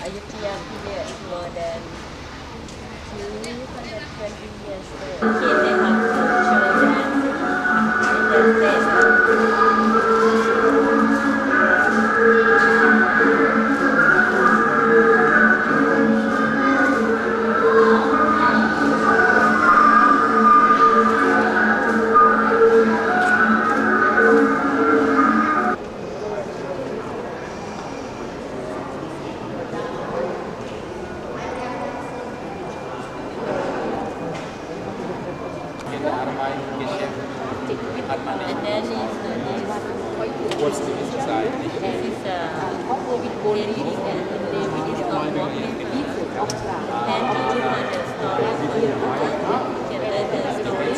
Ayutthaya period is more than 220 years old. Here they have cultural dancing in their and then is What's the inside? this is David is not walking and he learned the story. Can learn the story.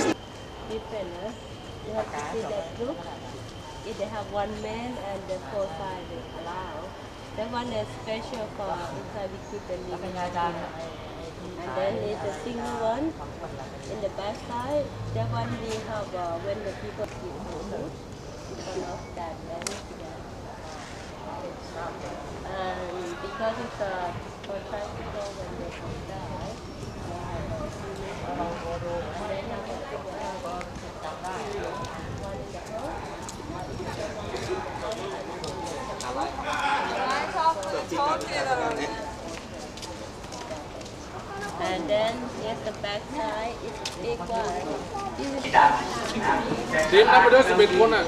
Different, huh? You have to see that group. If they have one man and the four side is allowed. That one is special for inside we keep the living. And then is the single one in the back side. That one we have when the people keep food because of that and because it's for trying to go when they come down. And then have a big one in the house. And then here's the back side, it's a big one. Team number 11 คนอ่ะ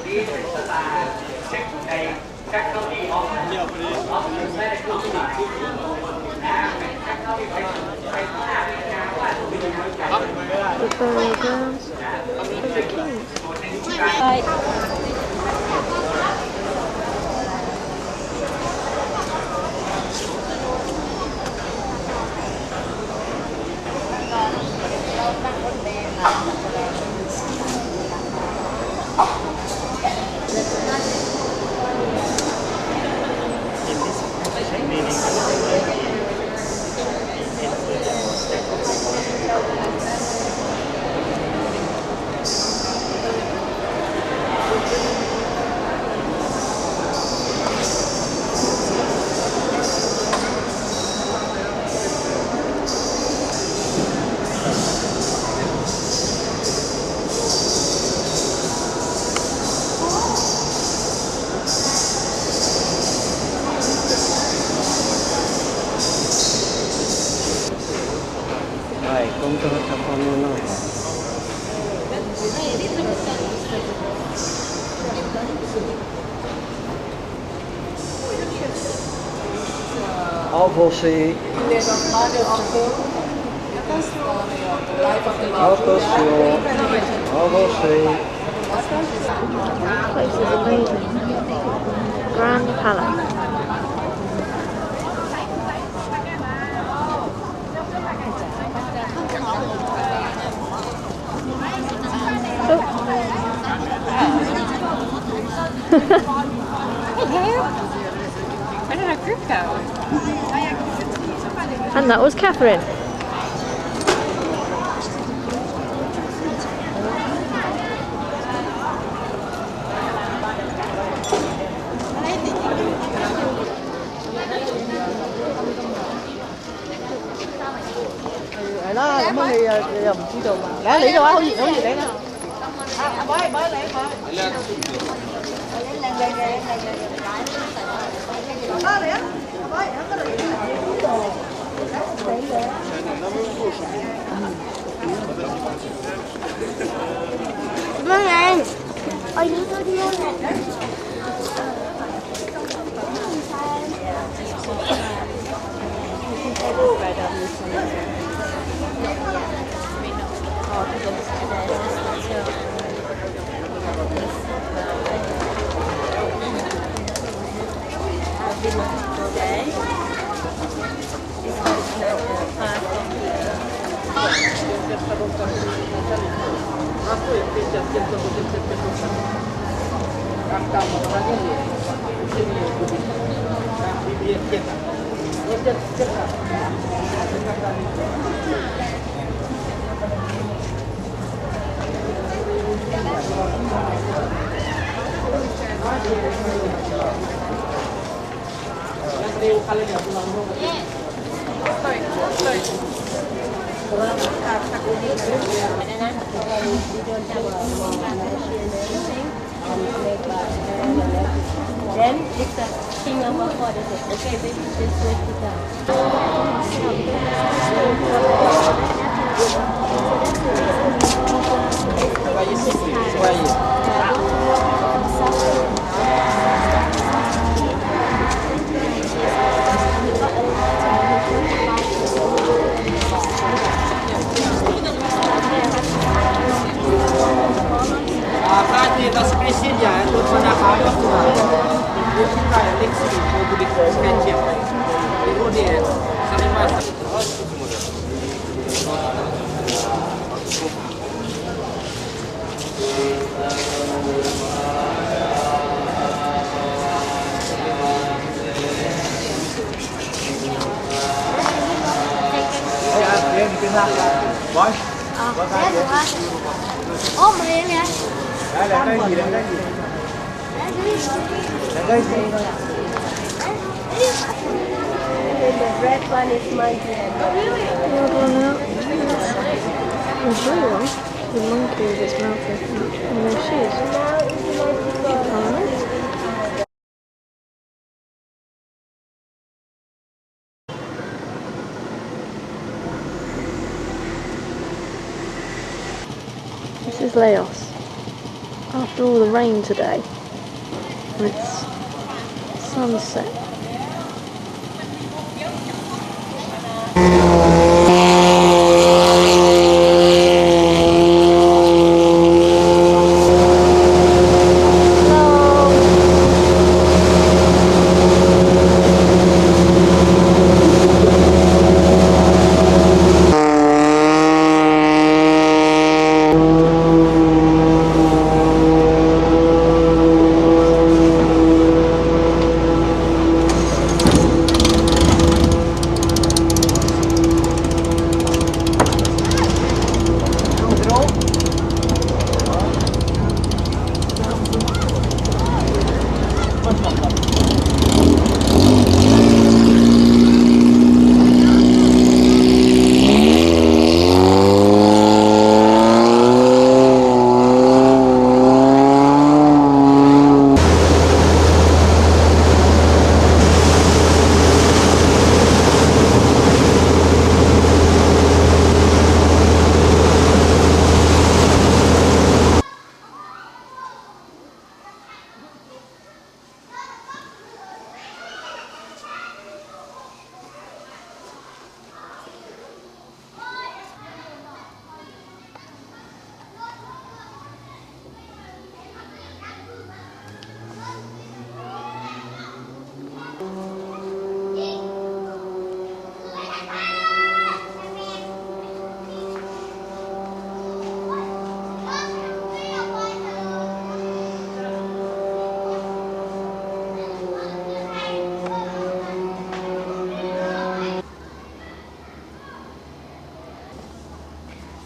Công tơ cho con luôn rồi. Ovosi. Ovosi. This place is amazing. Grand Palace. Where did our group go? And that was Catherine. Đó, cảm ơn thì giờ mình chỉ đồ mà. Để lý đâu á, không gì đấy nè. Bới lấy thôi. Vâng anh. Ở dưới tôi đi nè. Yang kalian Then it's a king of our father. Okay, baby, just wait it down. Kati tas presiden doon sa nakakot na. Yung kaya leksi mo budi ko sketch. Kemudian sa Boy. Ôm mà em nha. Đây là cái gì đây? Là cái gì? The red one is my dad. The other one out. The blue one, the monkey with its mouth open, and no shoes. Alright. This is Laos. After all the rain today, and it's sunset.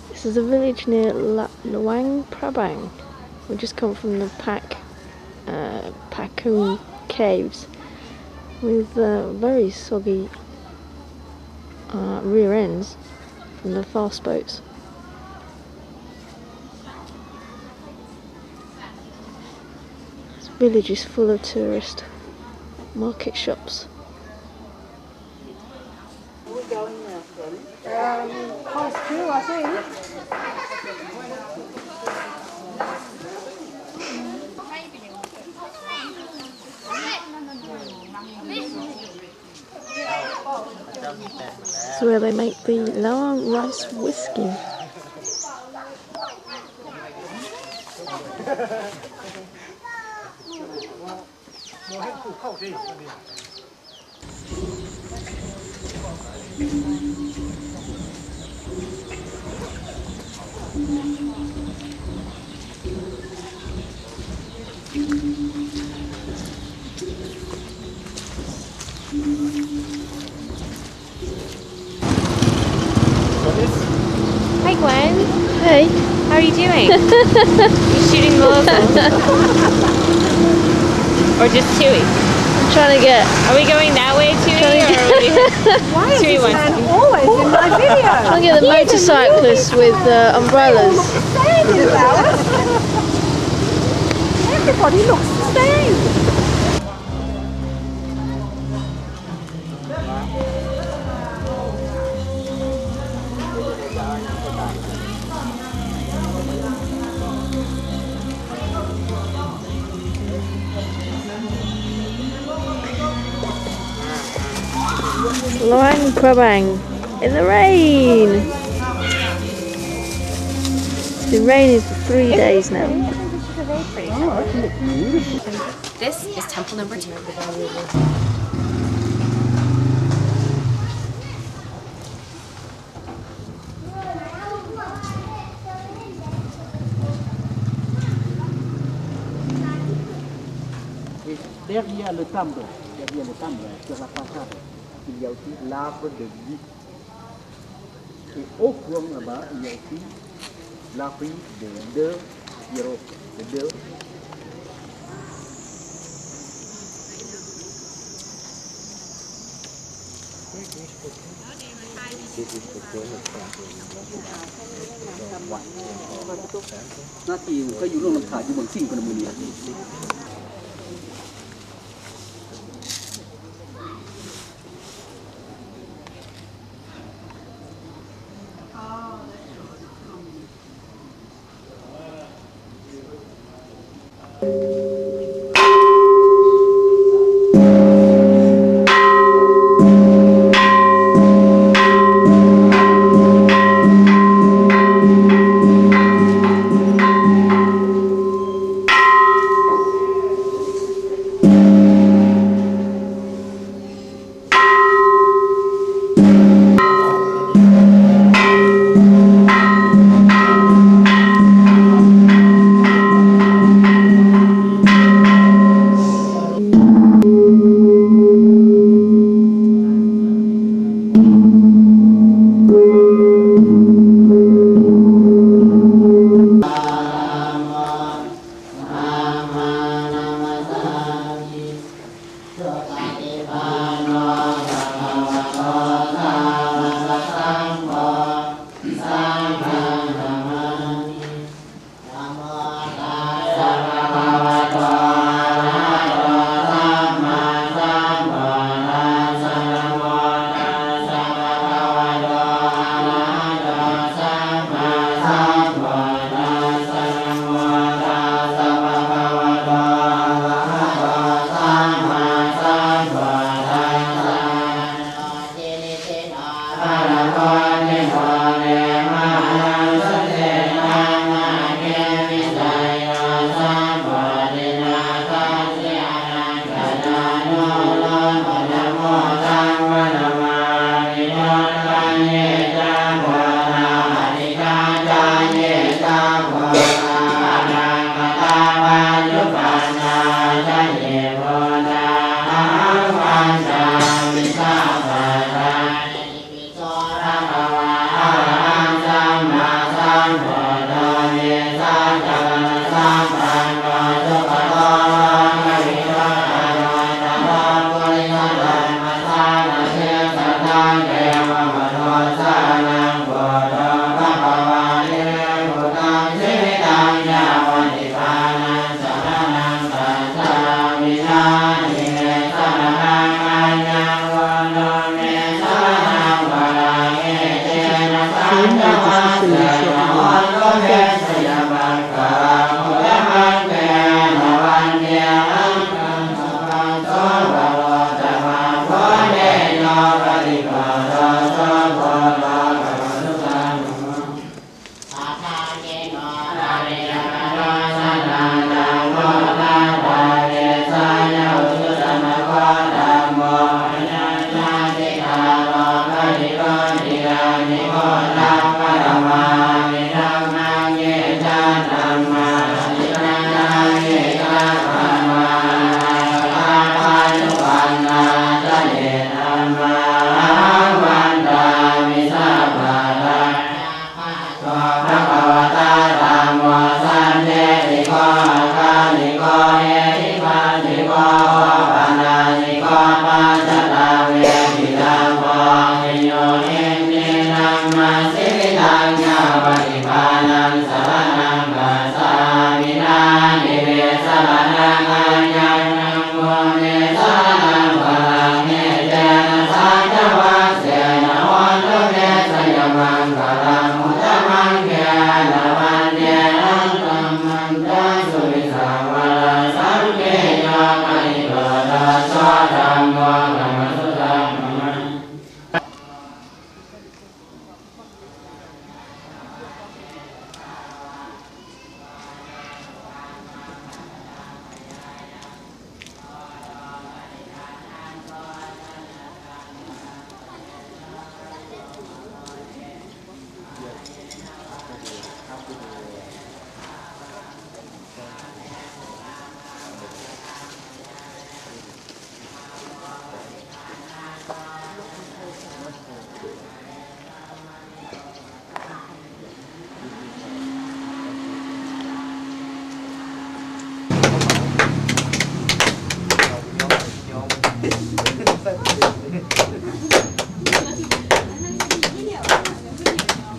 This is a village near Luang Prabang. We just come from the Pakun caves with very soggy rear ends from the fast boats. This village is full of tourist market shops. This is where they make the Laos rice whiskey. Hi Gwen, Hey, how are you doing? You shooting the locals? Or just chewing? I'm trying to get. Are we going that way, Chewy, or are we? Why is Chewy this wants man to. always in my video? Trying to get the motorcyclists with umbrellas. Same about it. Everybody looks the same. Luang Prabang in the rain. It's been raining for 3 days now. This is temple number 2. Derrière le temple sur la façade, il y a aussi l'arbre de vie. Et au fond là-bas, il y a aussi l'arbre de 2 héros, de 2. Nó thì cóอยู่ร่วมลำขาอยู่บนสิ่งคนมือนี้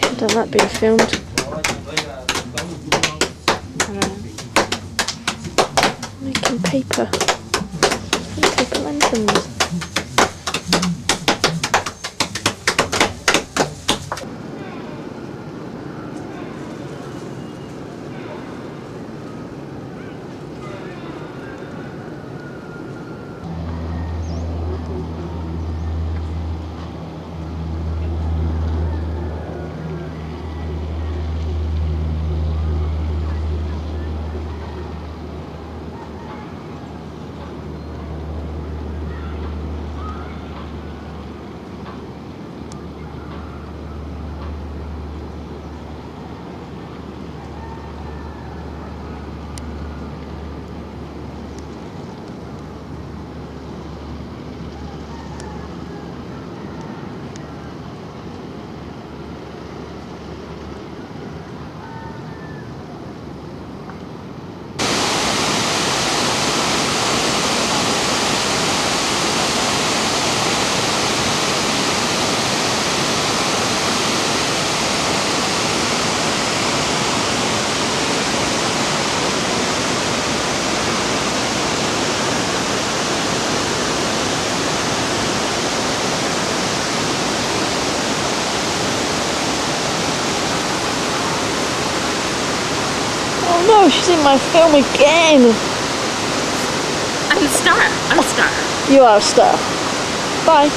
I don't like being filmed. Making paper lanterns. Oh no, she's in my film again. I'm the star. I'm the star. You are a star. Bye.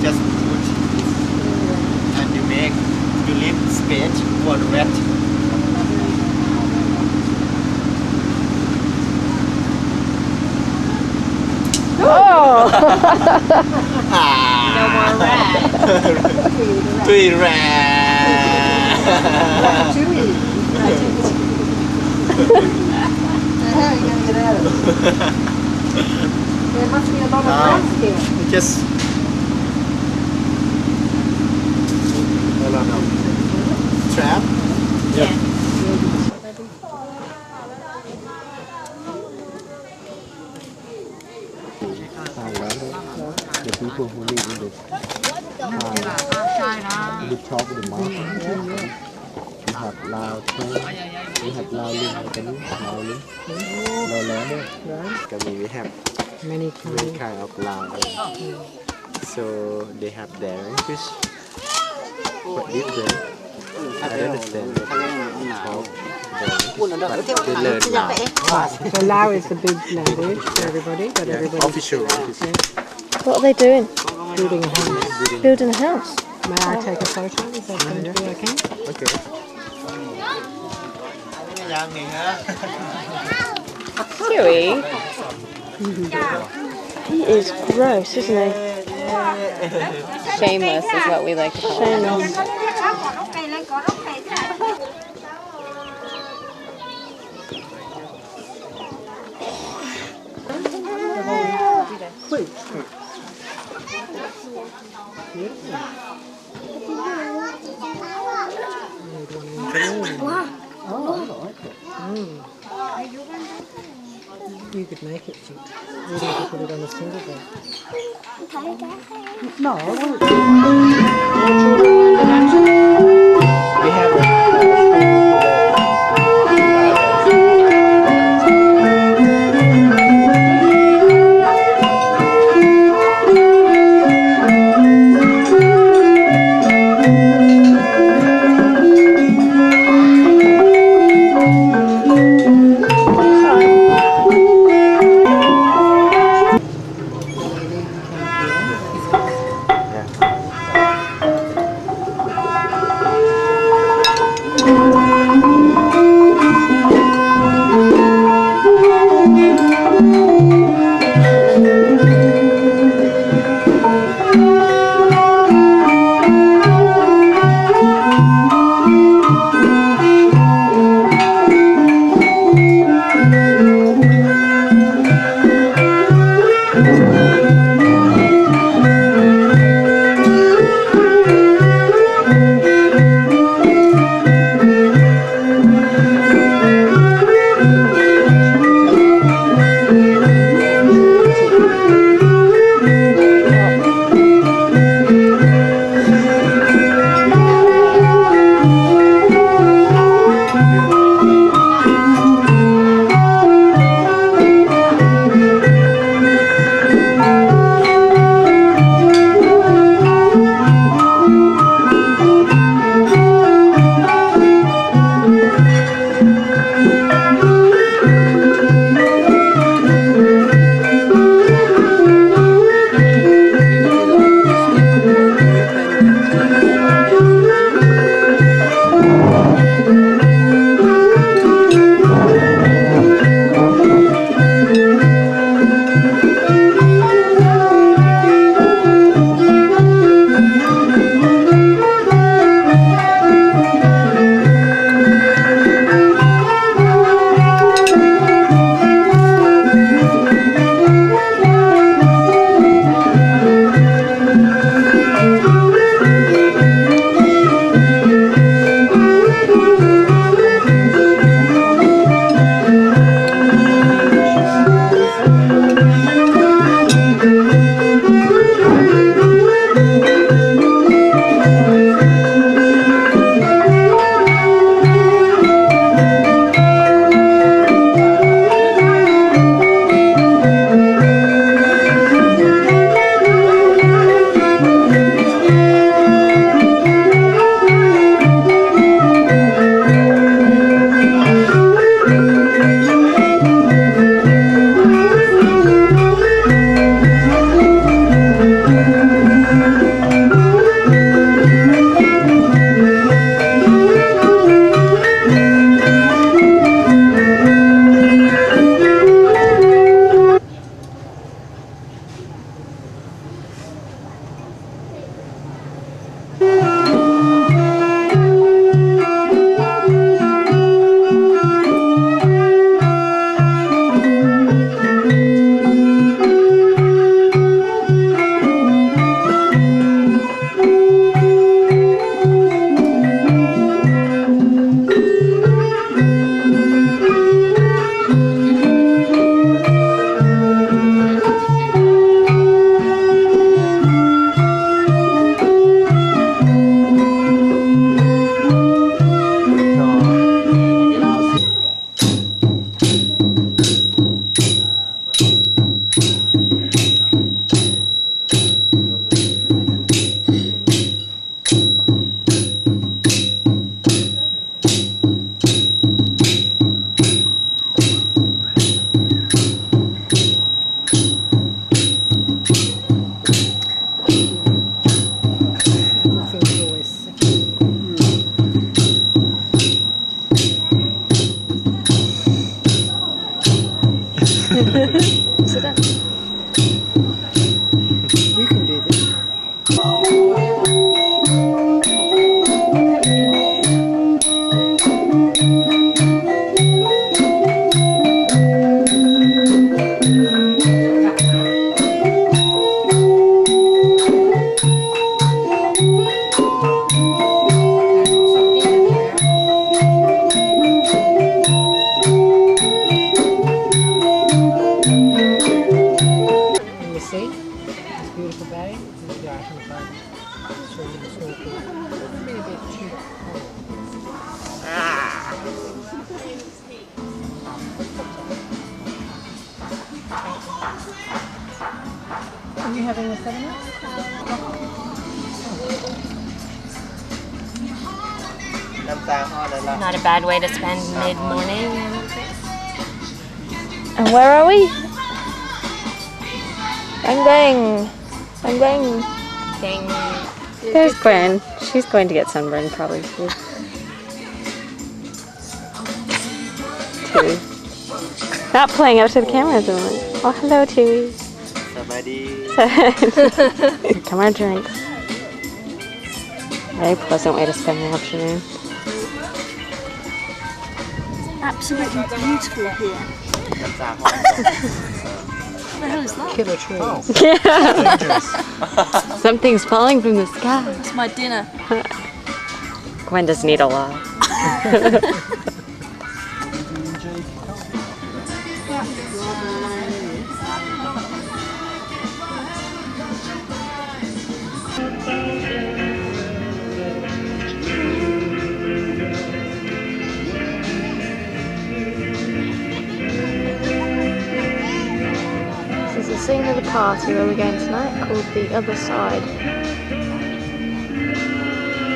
Just put and you leave space for the rat. Oh! No more rat. Three rat. How are you going to get out of it? There must be a lot of rats here. Just trap. The people who live in this the top of the mountain. We have Laos we have Lao Ling, Lao Ling. We have many kind of Lao. So they have their language, but different. So Lao is the big language for everybody, but everybody. Official. What are they doing? Building a house. Building a house. May I take a photo? Is that going to be okay? Okay. Huey. He is gross, isn't he? Shameless is what we like to call it. Shameless. You could make it fit. You don't have to put it on a single bed. We have Sit down. You can do this. And you see this beautiful bay. This is the art in the front. Swimming and snorkeling. Maybe a bit too cold. Are you having a 7-Up? Not a bad way to spend mid-morning. And where are we? Bang bang. Bang bang. Thing. There's Gwen. She's going to get sunburned probably too. Tui. Not playing up to the camera at the moment. Oh, hello, Tui. Come on, drinks. Very pleasant way to spend the afternoon. Absolutely beautiful here. What the hell is that? Killer trees. Yeah. Something's falling from the sky. That's my dinner. Gwen doesn't eat a lot. This is the scene of the party where we're going tonight, called The Other Side.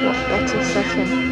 What better setting?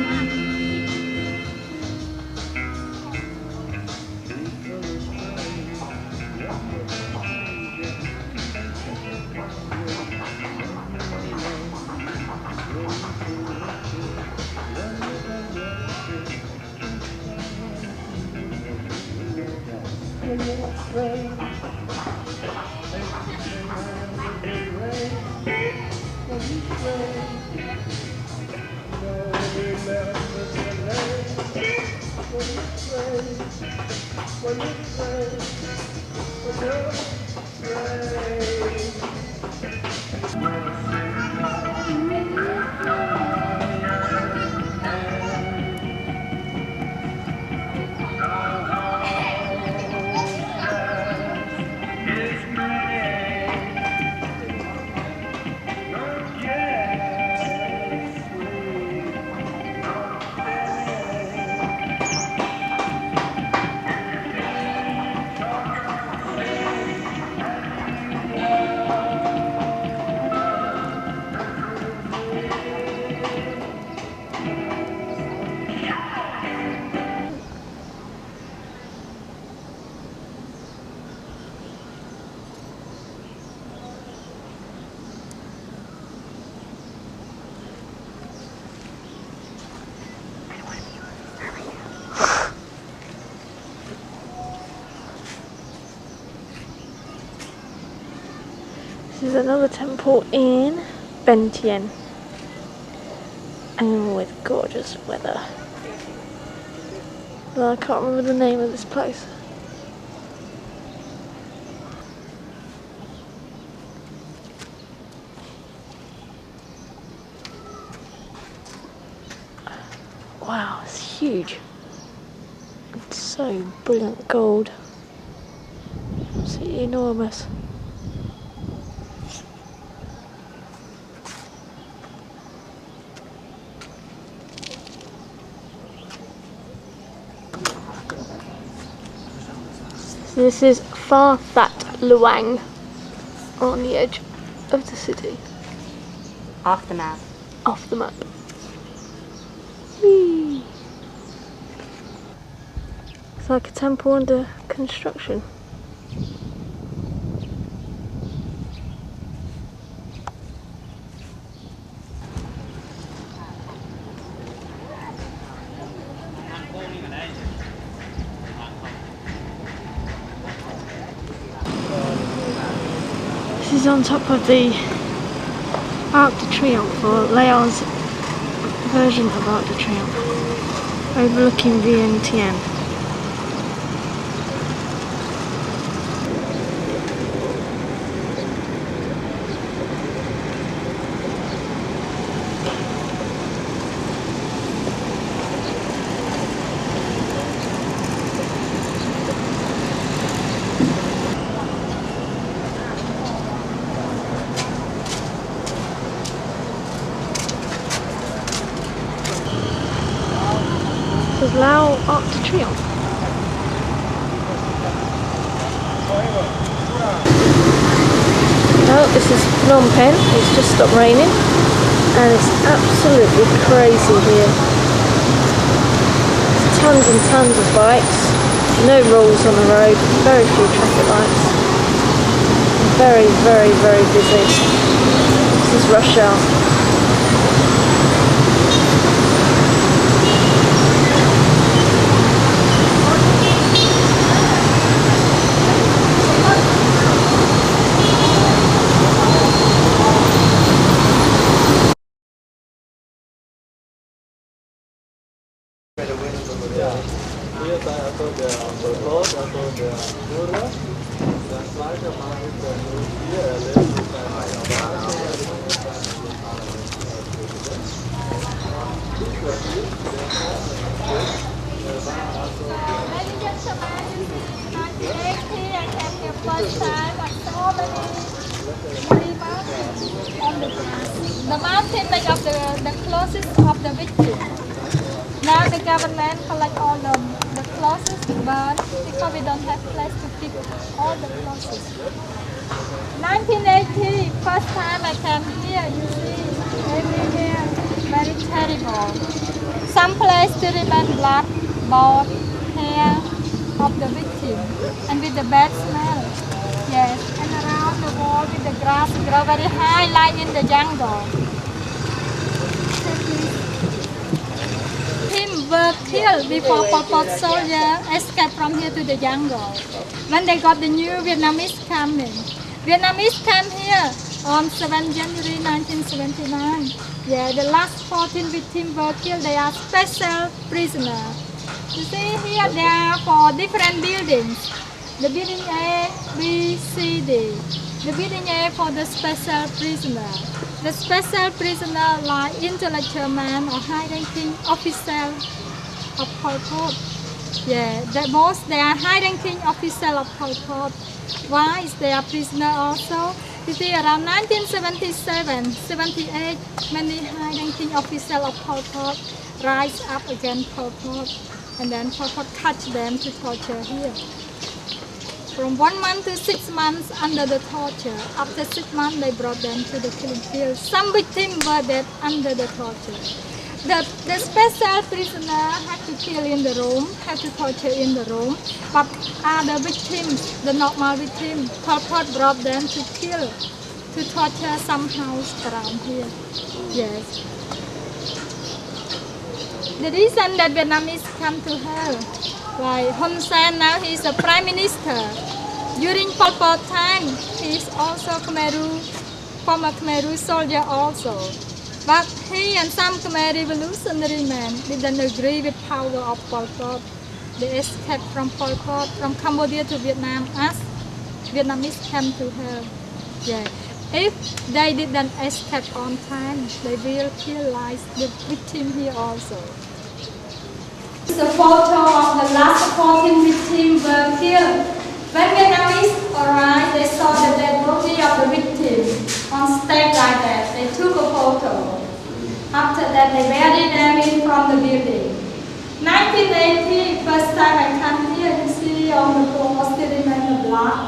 This is another temple in Bentien, and with gorgeous weather. Well, I can't remember the name of this place. Wow, it's huge. It's so brilliant gold. It's enormous. This is Phra That Luang, on the edge of the city. Off the map. Off the map. Whee! It's like a temple under construction. This is on top of the Arc de Triomphe, or Laos version of Arc de Triomphe, overlooking Vientiane. This is Laos Arc de Triomphe. Oh, this is Phnom Penh. It's just stopped raining and it's absolutely crazy here. There's tons and tons of bikes, no rules on the road, very few traffic lights. Very, very, very busy. This is rush hour. The mountain like of the closest of the victim. Now the government collect all the closest bird because we don't have place to keep all the closest. 1980, first time I came here, you see, everywhere, very terrible. Some place still remain blood, bone, hair of the victim, and with the bad smell. Yes, and around the wall with the grass grow very high like in the jungle. Him were killed before Pol Pot soldiers escaped from here to the jungle. When they got the new Vietnamese coming. Vietnamese came here on 7 January 1979. Yeah, the last 14 victims were killed. They are special prisoners. You see here they are for different buildings. The building A, B, C, D. The building A for the special prisoner. The special prisoner like intellectual man or high-ranking officer of Pol Pot. Yeah, they are high-ranking officer of Pol Pot. Why is they are prisoner also? You see, around 1977, 78, many high-ranking officers of Pol Pot rise up against Pol Pot, and then Pol Pot catch them to torture here. From 1 month to 6 months under the torture. After 6 months, they brought them to the killing field. Some victims were dead under the torture. The special prisoner had to kill in the room, had to torture in the room. But other victims, the normal victims, Pol Pot brought them to kill, to torture some house around here. Yes. The reason that Vietnamese come to hell, like Hun Sen now he's a prime minister. During Pol Pot time, he's also former Khmer soldier also. But he and some Khmer revolutionary men didn't agree with power of Pol Pot. They escaped from Pol Pot, from Cambodia to Vietnam as Vietnamese came to hell. Yeah. If they didn't escape on time, they will kill like the victim here also. This is a photo of the last 14 victims were killed. When Vietnamese arrived, they saw the dead body of the victim on stake like that. They took a photo. After that, they buried them in front of the building. 1980, first time I come here, you see on the floor still remain the blood,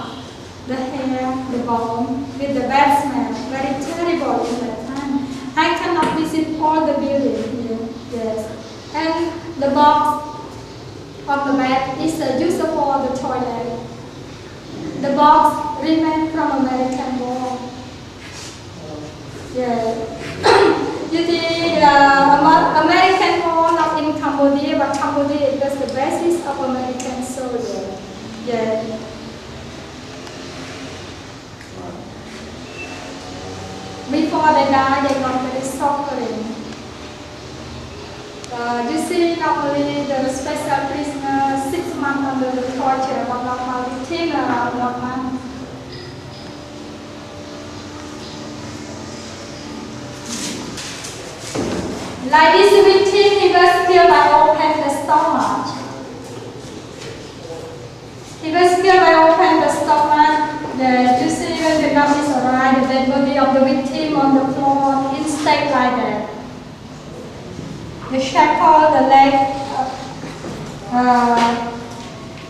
the hair, the bone, with the bad smell. Very terrible in that time. I cannot visit all the buildings here. Yes. And the box of the bed is used for the toilet. The box remained from American War. Yeah. You see, American War not in Cambodia, but Cambodia was the basis of American soldiers. Yeah. Before they die, they got very suffering. You see, normally the special prisoner 6 months under the torture, but normally within around 1 month. Like this victim, he was killed by opening the stomach. He was killed by opening the stomach. You see, when the numbers arrive, the dead body of the victim on the floor, instead like that. The shackle, the leg,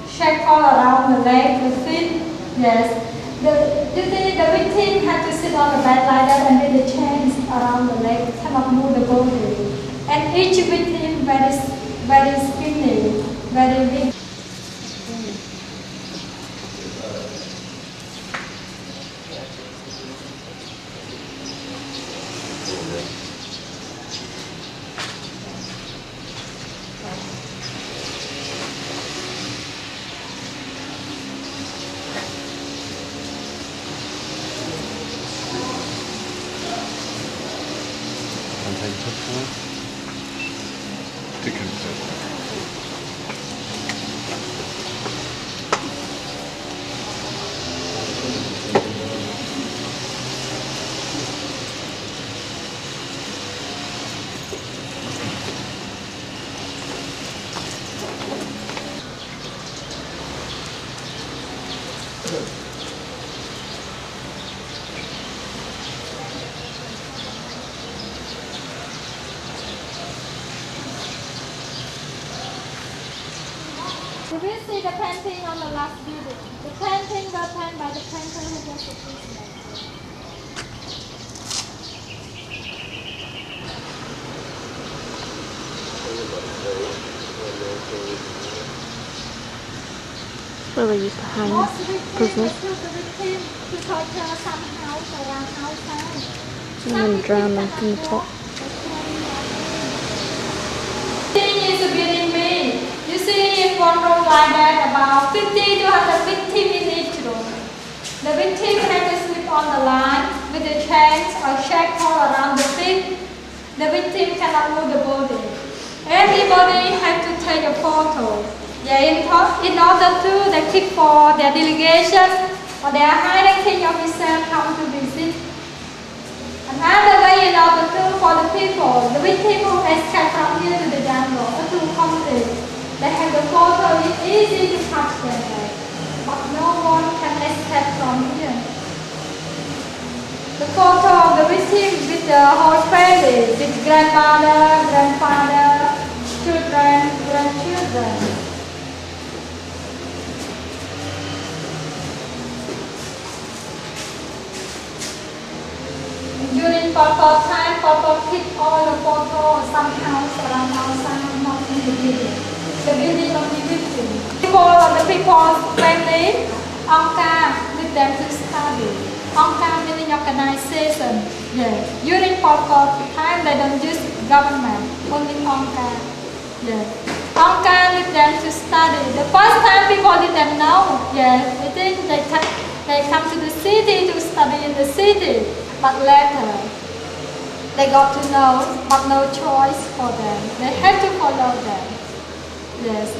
shackle around the leg, the feet, yes. The victim had to sit on the bed like that and with the chains around the leg, cannot move the body. And each victim very skinny, very big. Did you see the painting on the last building? The painting was painted by the painter who was a prisoner. Where they used to hang prisoners. To torture some house around outside. And then drown them from the top. Is a building made. You see, in one room like that, about 50 to 100 victims in each room. The victim had to sleep on the line with the chains or shackle around the feet. The victim cannot move the body. Everybody had to take a photo. In order to they keep for their delegation or their high-ranking officer come to visit. Another way in order to for the people, the victim who escaped from here to the jungle or to country, they have the photo. It's easy to touch them, but no one can escape from here. The photo of the victim with the whole family, with grandmother, grandfather, children, grandchildren. During Pol Pot time, Pol Pot keep all the photos somehow around outside, not in the building. The building only victim. People of the people's family, Angka with them to study. Angka meaning organization. Yeah. During Pol Pot time, they don't use government, only Angka. Yeah. Angka with them to study. The first time people didn't know. Yeah. They think they come to the city to study in the city. But later, they got to know, but no choice for them. They had to follow them. Yes.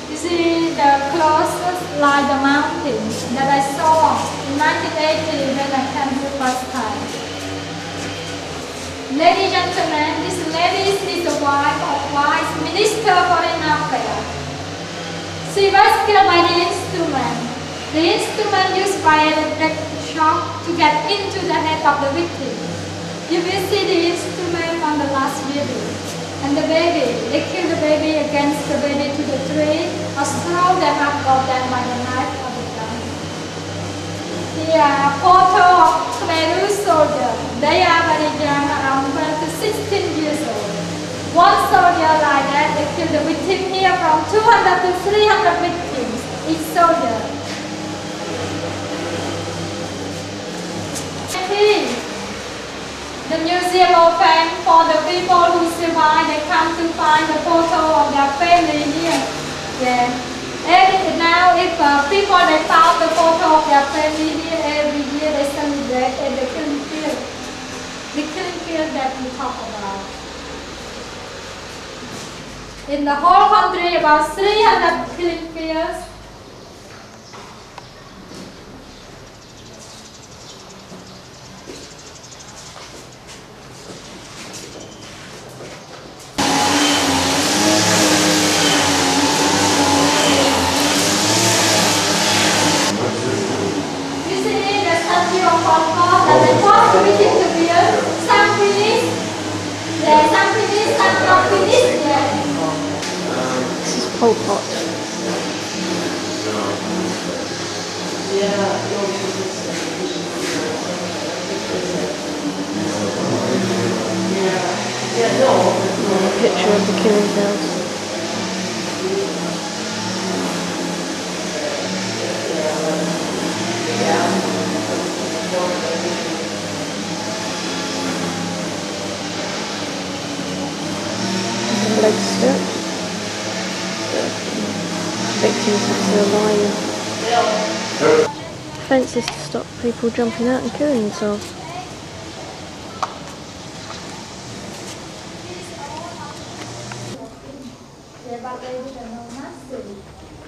You see, the closest like the mountains that I saw in 1980 when I came the first time. Ladies and gentlemen, this lady is the wife of Vice Minister Foreign Affairs. She was killed by the instrument. The instrument used by electric shock to get into the head of the victim. You will see the instrument on the last video. And the baby, they kill the baby against the baby to the tree or throw them up or them by the knife or the gun. Here, photo of Khmer soldiers. They are very young, around 12 to 16 years old. One soldier like that, they kill the victim here from 200 to 300 victims, each soldier. The museum open for the people who survive. They come to find the photo of their family here. Yeah. And now, if people they found the photo of their family here every year, they celebrate and they can feel In the whole country, about 300 killing fields. You see the statue of Pol Pot that they first visit the field. Some finished, some finished, some not finished yet. This is Pol Pot. A picture of the killing fields. Leg strip. Victims of the lion. Fences to stop people jumping out and killing themselves. But they didn't know nothing.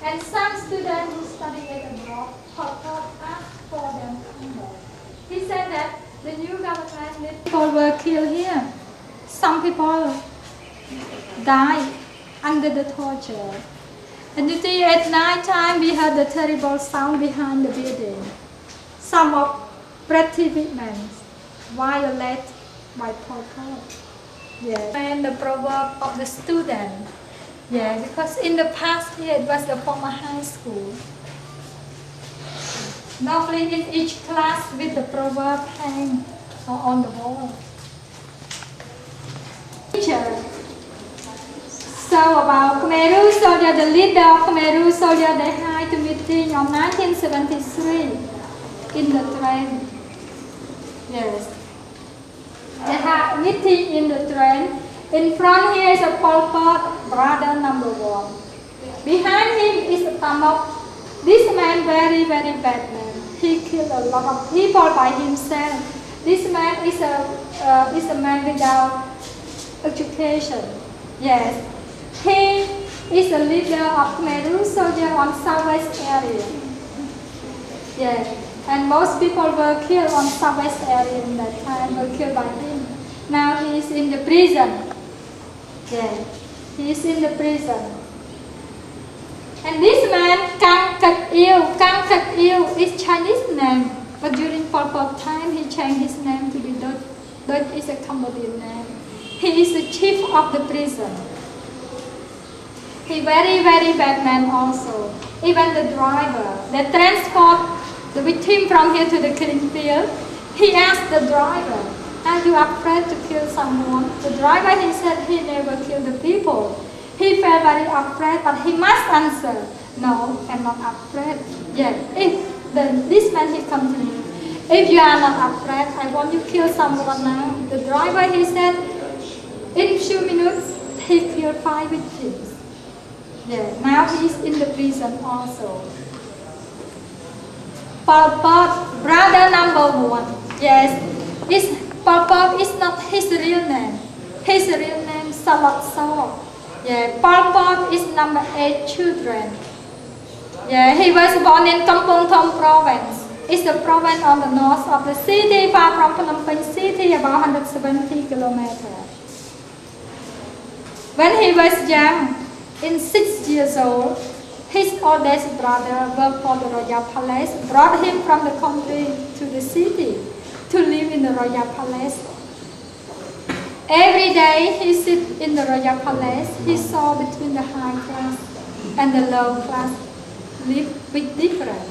And some students who study at abroad, Pol Pot asked for them to come back. He said that the new government people were killed here. Some people died under the torture. And you see, at night time we heard the terrible sound behind the building. Some of pretty women violated by Pol Pot. Yes. And the proverb of the student. Yeah, because in the past here it was the former high school. Normally in each class with the proverb hanging on the wall. Teacher. So about Khmer soldier, the leader of Khmer soldier, they had a meeting on 1973 in the train. Yes. They had a meeting in the train. In front here is a Pol Pot, brother number 1. Behind him is a Tamok. This man very, very bad man. He killed a lot of people by himself. This man is a man without education. Yes. He is a leader of Khmer soldier on southwest area. Yes. And most people were killed on southwest area in that time, were killed by him. Now he is in the prison. Yeah, he is in the prison. And this man, Kang Kat Il is Chinese name. But during Pol Pot time, he changed his name to be Dut. Dut is a Cambodian name. He is the chief of the prison. He very, very bad man also. Even the driver, that transport the victim from here to the killing field, he asked the driver, "Are you afraid to kill someone?" The driver, he said he never killed the people. He felt very afraid, but he must answer, "No, I'm not afraid." Yes, this man, he continued, "If you are not afraid, I want you to kill someone now." The driver, he said, in few minutes, he killed 5 victims. Yeah, now he's in the prison also. Pol Pot, brother number 1. Yes, Pol Pot is not his real name. His real name is Salot Saw. Yeah, Pol Pot is number 8 children. Yeah, he was born in Kampong Thom province. It's a province on the north of the city, far from Phnom Penh city, about 170 kilometers. When he was young, in 6 years old, his oldest brother worked for the Royal Palace, brought him from the country to the city to live in the Royal Palace. Every day he sit in the Royal Palace, he saw between the high class and the low class live with difference.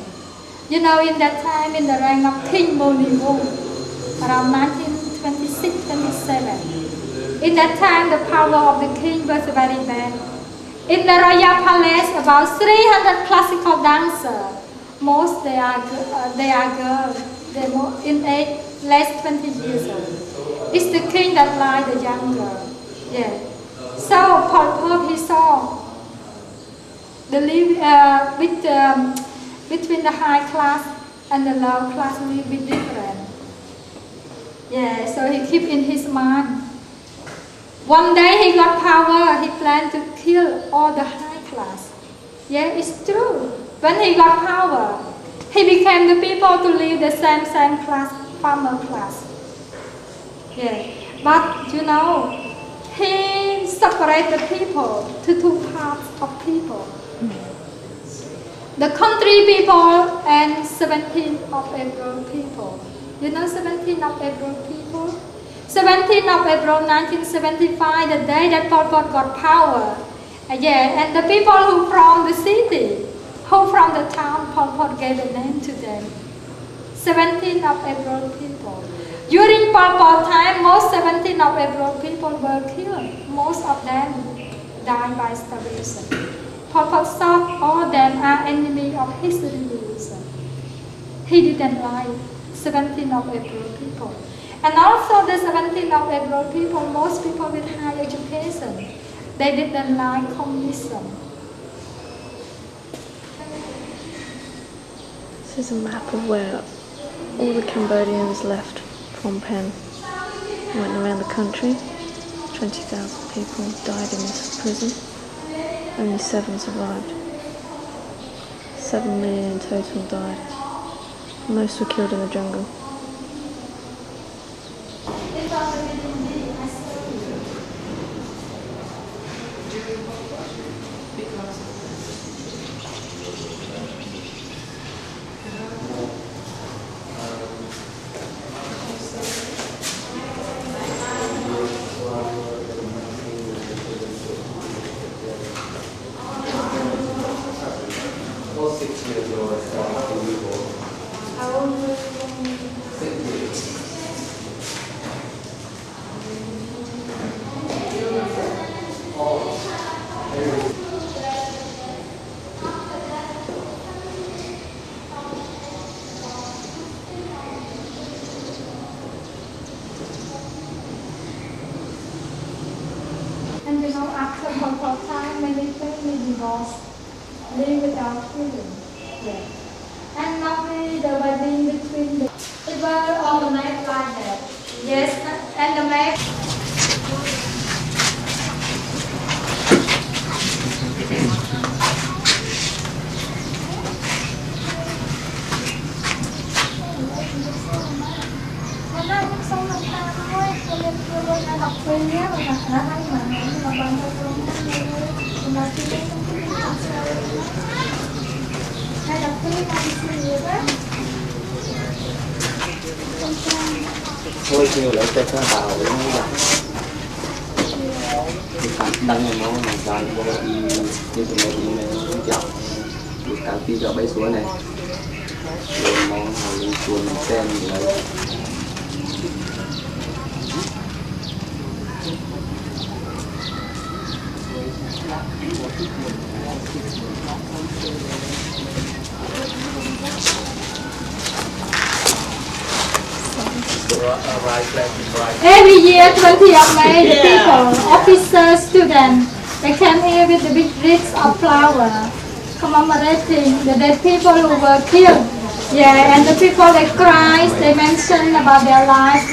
You know, in that time, in the reign of King Moniwong, around 1926-27, in that time the power of the king was very bad. In the Royal Palace, about 300 classical dancers. Most they are girls. They're in age less 20 years old. It's the king that lied the young girl. Yeah. So Pol Pot, he saw the between the high class and the low class live with different. Yeah. So he keep in his mind. One day he got power, he planned to kill all the high class. Yeah, it's true. When he got power, he became the people to live the same class, farmer class. Yeah, but you know, he separated people to two parts of people. The country people and 17th of April people. You know 17th of April people? 17th of April 1975, the day that Pol Pot got power. Yeah, and the people who from the city, who from the town, Pol Pot gave a name to them. 17th of April people. During Pol Pot time, most 17th of April people were killed. Most of them died by starvation. Pol Pot thought all them are enemy of his revolution. He didn't like 17th of April people. And also the 17th of April people, most people with high education, they didn't like communism. This is a map of where all the Cambodians left Phnom Penh. Went around the country. 20,000 people died in this prison. Only 7 survived. 7 million in total died. Most were killed in the jungle. And you know, after Pol Pot time, many families divorced, live without children. Yeah. And normally the wedding between the people organized like that. Yes, and the marriage. Thôi nhiều lấy cho bảo nó là đăng ngày máu này dài vô đi như thế này đi này cũng chậm cả khi cho bay xuống này rồi máu hồi lên chuồn xem đấy. Every year, 20th of May, the people, officers, students, they came here with the big wreaths of flower, commemorating the dead people who were killed. Yeah, and the people, they cried, they mentioned about their life,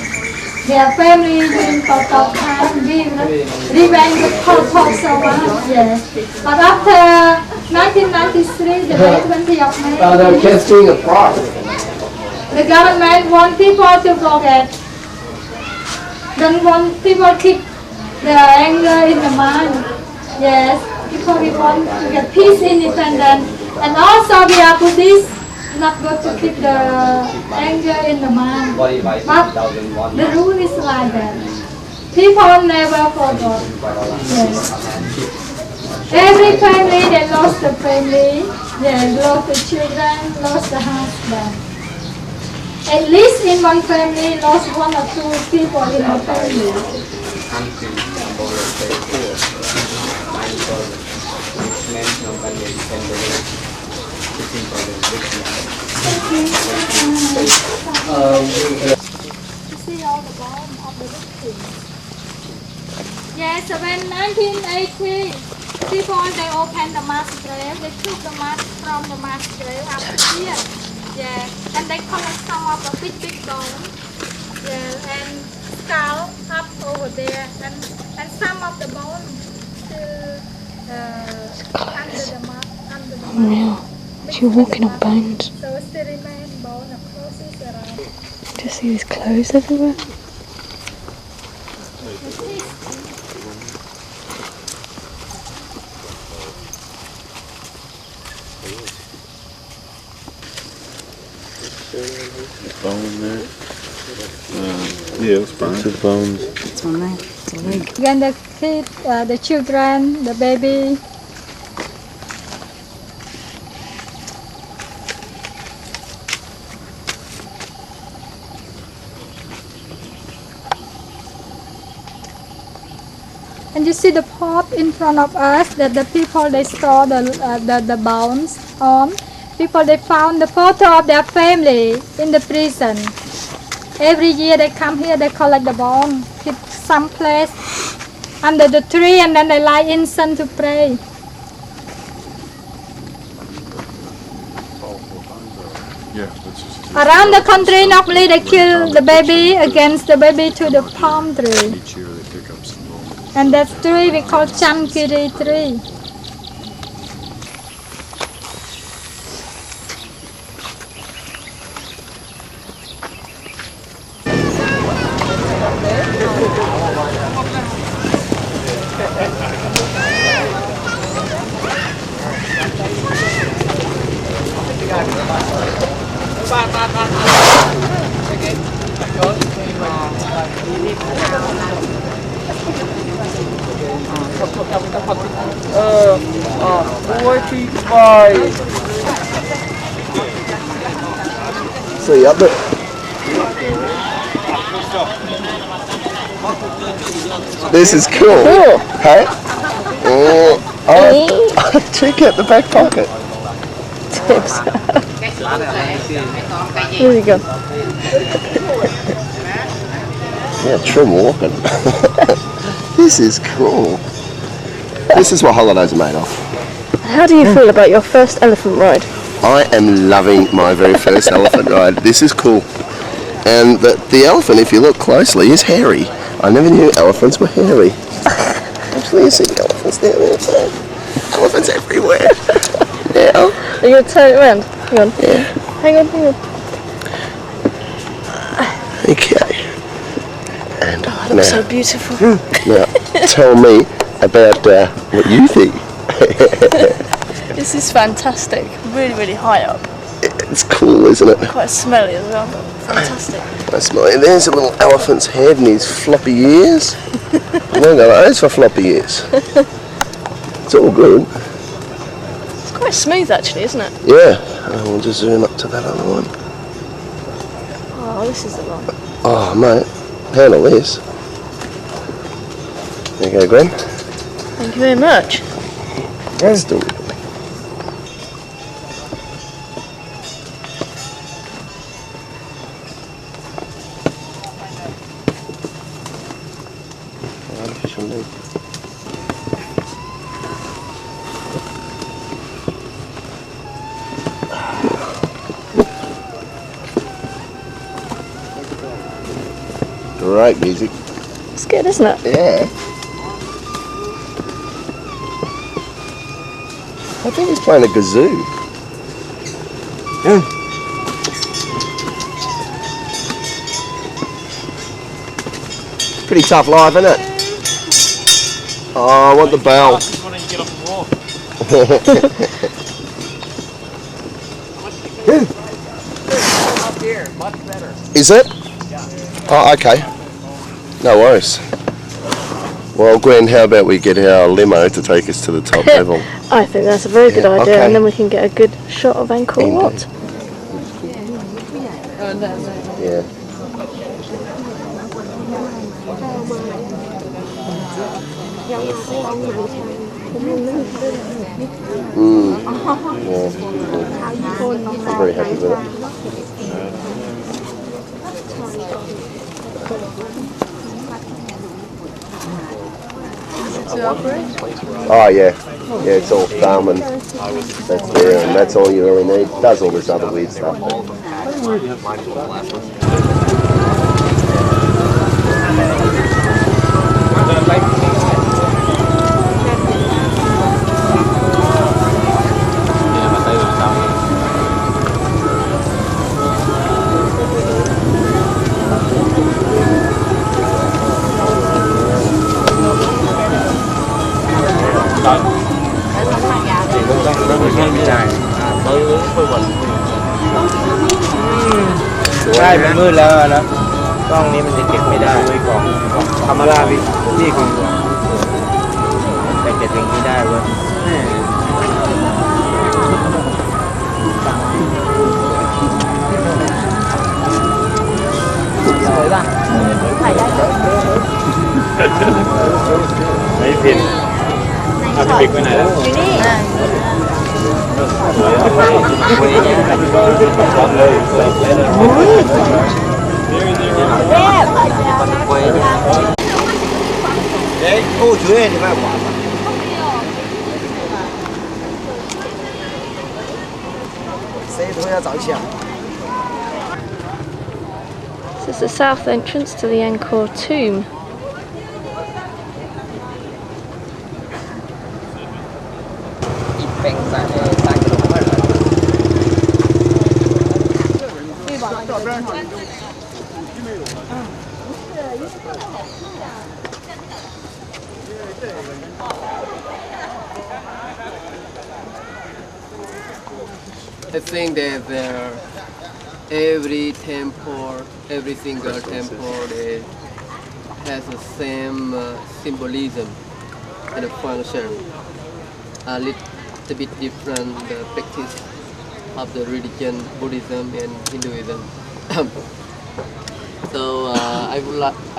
their family during Pol Pot time, revenge the Pol Pot so much. Yeah. But after 1993, the day 20th of May, the government want people to forget. Don't want people to keep the anger in the mind. Yes, because we want to get peace, independence, and also we are Buddhists, not good to keep the anger in the mind. But the rule is like that. People never forget. Yes. Every family, they lost the family, they lost the children, lost the husband. At least in one family, lost 1 or 2 people in the family. You see all the bones of the victims. Yes, when 1980, people they opened the mass grave, they took the mass from the mass grave up here. Yeah, and they collect some of the big bone, yeah, and skull up over there, and some of the bone still under the mud, under the mud. Unreal. She's walking on bones. So still remain bone of clothes around. Just see these clothes everywhere. Bone there. Yeah, it's fine. The bones. It's one there. It's a leg. Again, the kid, the children, the baby. And you see the pot in front of us that the people they store the bones on. People they found the photo of their family in the prison. Every year they come here, they collect the bone, keep some place under the tree, and then they lie incense to pray. Yeah, that's just Around the country, normally they kill the baby against the baby to the palm tree. each year they pick up some bones. And that tree we call Chankiri tree. See up there. This is cool. Hey? Oh, check out the back pocket. Here we go. Yeah, trim walking. This is cool. This is what holidays are made of. How do you feel about your first elephant ride? I am loving my very first elephant ride. This is cool. And the elephant, if you look closely, is hairy. I never knew elephants were hairy. Actually, you see elephants there all the time. Elephants everywhere. Now. Are you going to turn it around? Hang on. Yeah. Hang on, hang on. Okay. And That looks so beautiful. now, tell me about what you think. This is fantastic. Really, really high up. It's cool, isn't it? Quite smelly as well, but fantastic. I smell it. There's a little elephant's head and his floppy ears. I'm going to go those for floppy ears. It's all good. It's quite smooth actually, isn't it? Yeah. And we'll just zoom up to that other one. Oh, this is the one. Oh, mate. Handle this. There you go, Gwen. Thank you very much. Let's do it. Artificial leg. Great music. It's good, isn't it? Yeah. I think he's playing a kazoo. Yeah. Pretty tough life, isn't it? Oh, I want the bell. Is it? Oh, okay. No worries. Well, Gwen, how about we get our limo to take us to the top level? I think that's a very good idea, okay. and then we can get a good shot of Angkor Wat. Yeah. Yeah. I'm very happy with it. Oh yeah, yeah, it's all thumb and that's there, and that's all you really need. It does all this other weird stuff. ใช่มันมืดแล้วนะกล้องนี้มันจะเก็บไม่ได้ของคามาราวินี่ของแต่เก็บอย่างนี้ได้เว้ยสวยป่ะถ่ายได้ไหนผิดเอาพี่บิ๊กไปไหนแล้วอยู่นี่This is the south entrance to the Angkor tomb. I think that every temple, every single temple, has the same symbolism and function. A little bit different the practice of the religion, Buddhism and Hinduism. So I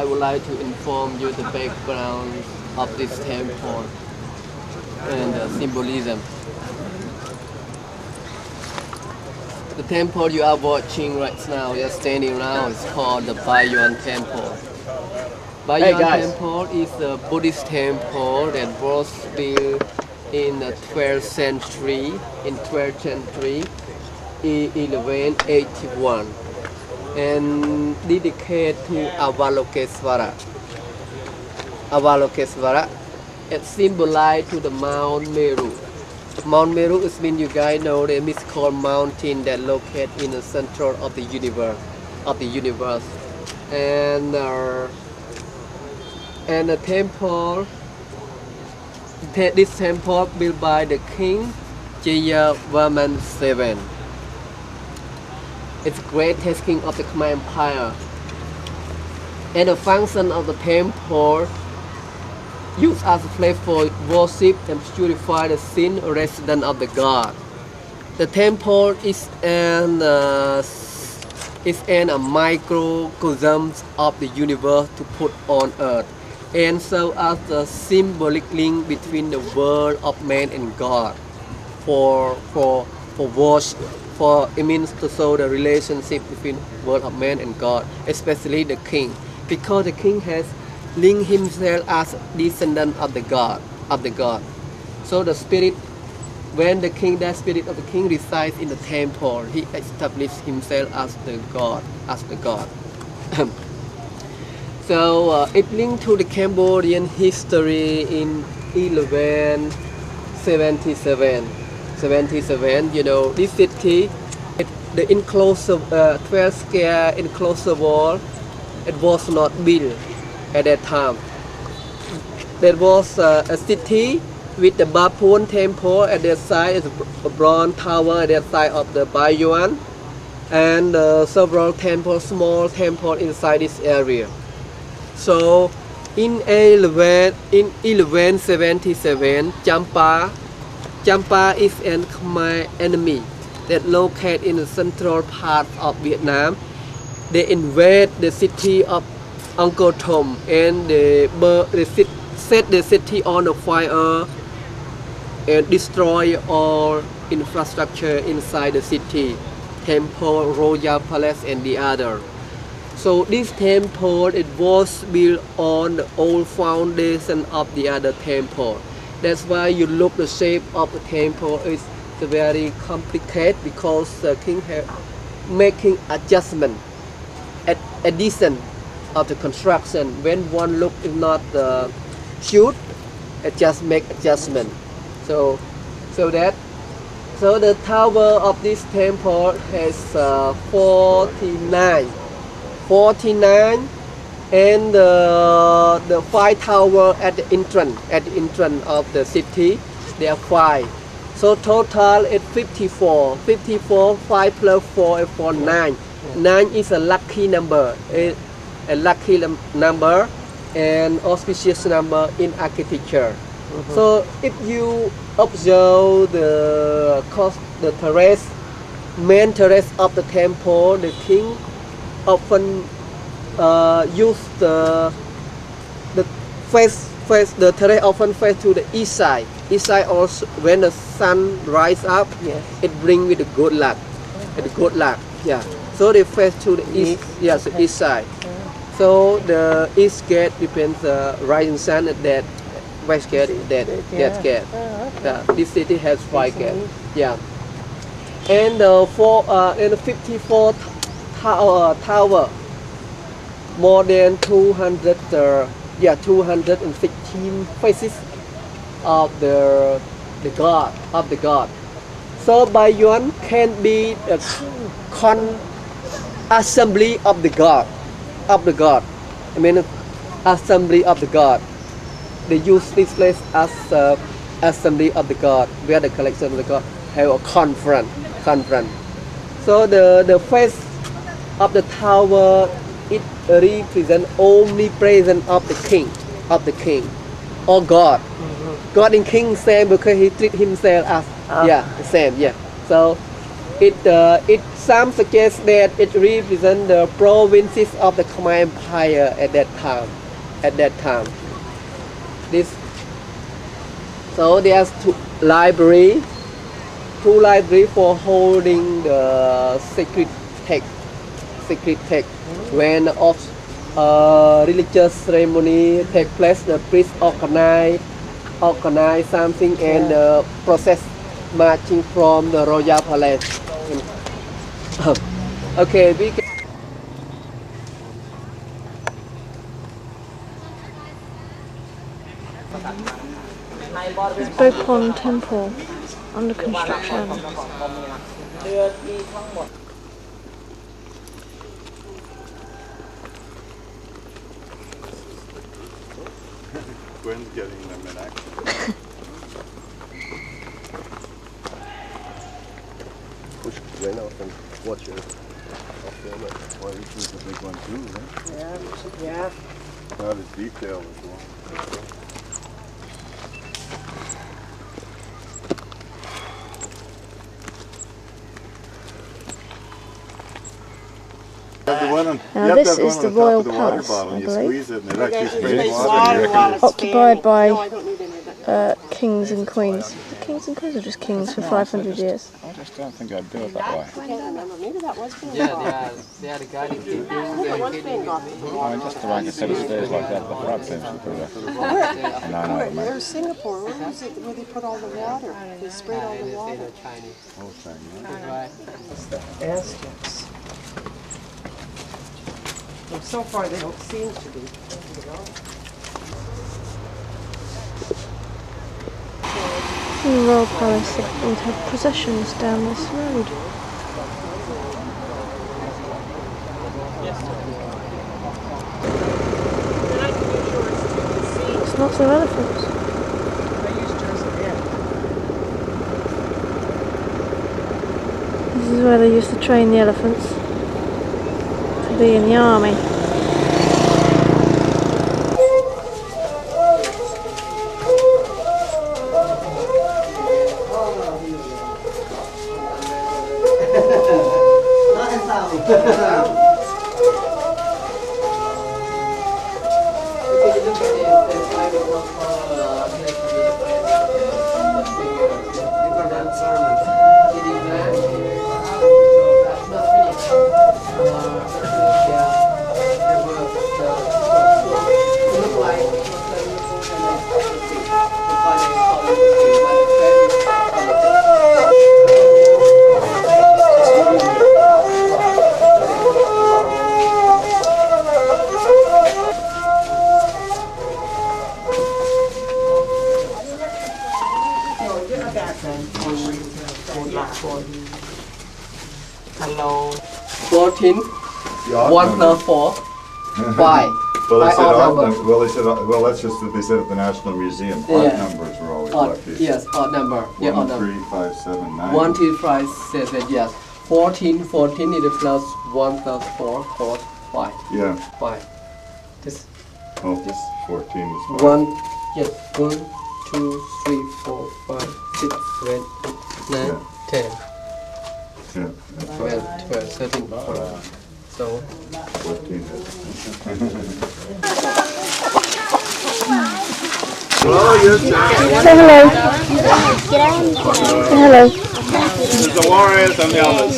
would like to inform you the background of this temple and the symbolism. The temple you are watching right now, you're standing now, is called the Bayon Temple. Bayon Temple is a Buddhist temple that was built in the 12th century, in 1181, and dedicated to Avalokitesvara. Avalokitesvara, it symbolized to the Mount Meru. Mount Meru is mean you guys know the mystical mountain that located in the center of the universe. And the temple, this temple built by the king Jayavarman VII. It's greatest king of the Khmer Empire. And the function of the temple used as a place for worship and purify the sin resident of the god. The temple is a microcosm of the universe to put on earth, and serve as the symbolic link between the world of man and God. For worship, it means to show the relationship between world of man and God, especially the king, because the king has linked himself as descendant of the god. So the spirit, when the spirit of the king resides in the temple, he established himself as the god. So it linked to the Cambodian history in 1177. You know, this city, the enclosed 12 square enclosed wall, it was not built at that time. There was a city with the Bapun temple at their side, a bronze tower at the side of the Bayon, and several temples, small temples inside this area. So in 1177, Champa is an Khmer enemy that located in the central part of Vietnam. They invade the city of Angkor Thom and they set the city on fire and destroy all infrastructure inside the city, temple, royal palace and the other. So this temple, it was built on the old foundation of the other temple. That's why you look the shape of the temple is very complicated, because the king have making adjustment, addition of the construction. When one look is not shoot, it just make adjustment. So the tower of this temple has 49, and the 5 tower at the entrance of the city, there are 5. So total it's 54, 5 plus 4 is 9. 9 is a lucky number, a lucky number and auspicious number in architecture. So if you observe the terrace, main terrace of the temple, the king often use the terrace often face to the east side. East side also, when the sun rise up, it bring with the good luck. The good luck, yeah. So they face to the east, yes, the east side. So the east gate depends the rising sun at that west gate that gate. This city has 5 gates. Yeah. And the 54 tower, more than 216 faces of the god. So by Yuan can be a assembly of the god. I mean assembly of the god. They use this place as assembly of the god, where the collection of the god have a conference. So the face of the tower, it represents omnipresence of the king, or God. God and king same because he treat himself as the same. Yeah. So it some suggest that it represents the provinces of the Khmer Empire at that time. So there's two library for holding the sacred text. When religious ceremony take place, the priest organize something and the process marching from the royal palace. Okay, we can. This Bopon temple under construction. Gwen's getting them in action. Push Gwen off and watch it. I'll film it. Well, this is a big one too, right? Yeah. Not as detailed as one. Now this is the royal palace, I believe, occupied by kings and queens. Kings and queens, or just kings for 500 years? I just don't think I'd do it that way. Maybe that was being they are the guiding king. I mean, just the right set of stairs like that, the front seems to be there. No, There's Singapore. Where was it where they put all the water? They sprayed all the water. whole thing, Aztecs. Well, so far they don't seem to be. In the royal palace, they would have processions down this road. It's lots of elephants. This is where they used to train the elephants to be in the army. Hello. 14. 1 plus 4. 5. Well, they said odd odd number. well, they said that's just what they said at the National Museum. Odd numbers were always lucky. Yes, odd number. Yeah, 1, odd number. 3, 5, 7, 9. 1, 2, 5, 7. Yes. 14 is plus 1 plus 4, 4, 5. Yeah. 5. This. Oh, this. 14 is 5. 1, yes, 1, 2, 3, 4, 5, 6, 7, 8, 9, 10. Yeah. 12, 12, 13, 14. So 14. Say hello. Say hello. There's the warriors and the others.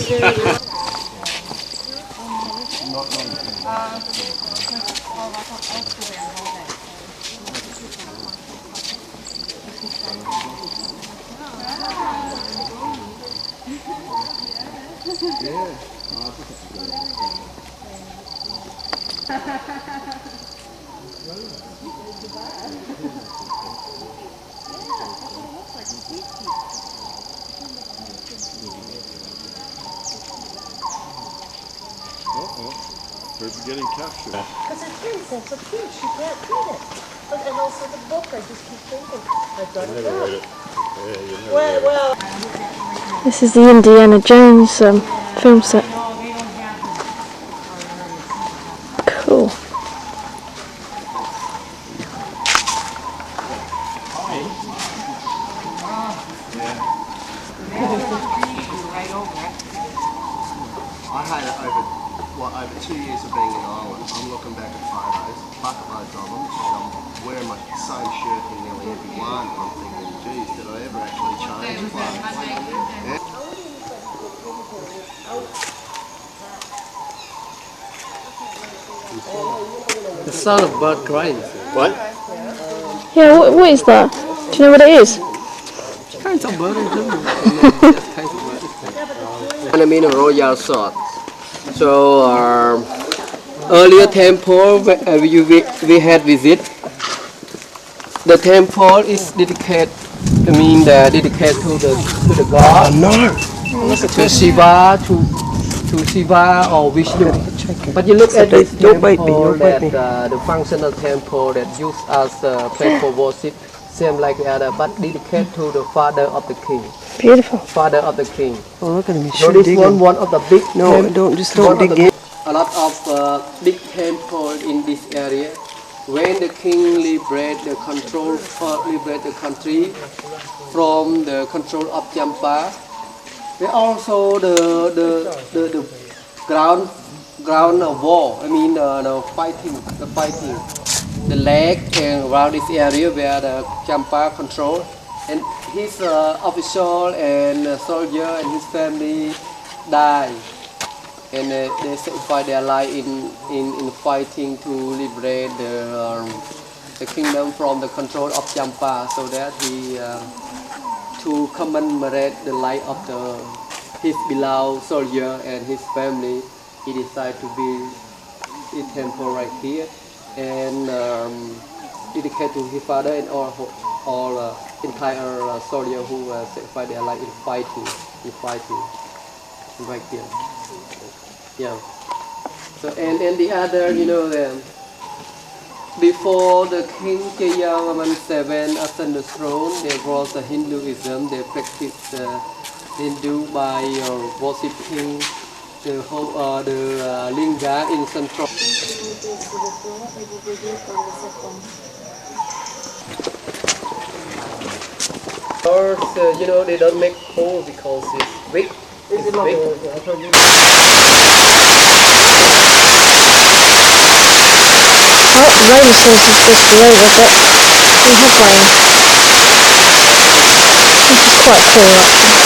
We're getting captured. Because it's been so cute, she can't read it. But, and also the book, I just keep thinking, I've got it out. Well, This is the Indiana Jones film set. Cool. I had it over 2 years of being in Ireland. I'm looking back at photos, bucket loads of them, and I'm wearing my same shirt in nearly every one. And I'm thinking, geez, did I ever actually change clothes? Yeah. the sound of bird crying. What? Yeah, what is that? Do you know what it is? Kinds of bird. And I mean a royal sword. So earlier temple we had visit. The temple is dedicated. I mean dedicated to the god. Oh no! To Shiva, to Shiva or Vishnu. But you look at this temple, the functional temple that used as a place for worship, same like the other, but dedicated to the father of the king. Beautiful. Father of the king. oh, look at him, he's So sure this digging. one of the big No, temple. don't dig in. A lot of big temple in this area. When the king liberate the country from the control of Champa, they also the ground war. I mean the fighting, the lake and around this area where the Champa control, and his official and soldier and his family die, and they sacrifice their life in fighting to liberate the kingdom from the control of Champa, so that he to commemorate the life of his beloved soldier and his family, he decided to build a temple right here and dedicate to his father and all entire soldier who sacrificed their life in fighting right here. Yeah. So and the other, you know, before the King Jayavarman VII ascended the throne, there was a Hinduism. They practiced Hindu by worshipping the whole the linga in central. First, you know, they don't make hole because it's big. It's big. Oh, rain seems to just be over, but we have rain. This is quite cool actually.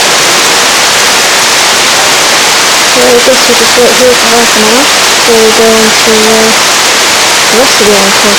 So I guess we'll just wait here for half an hour before we go on to the rest of the Angkor complex.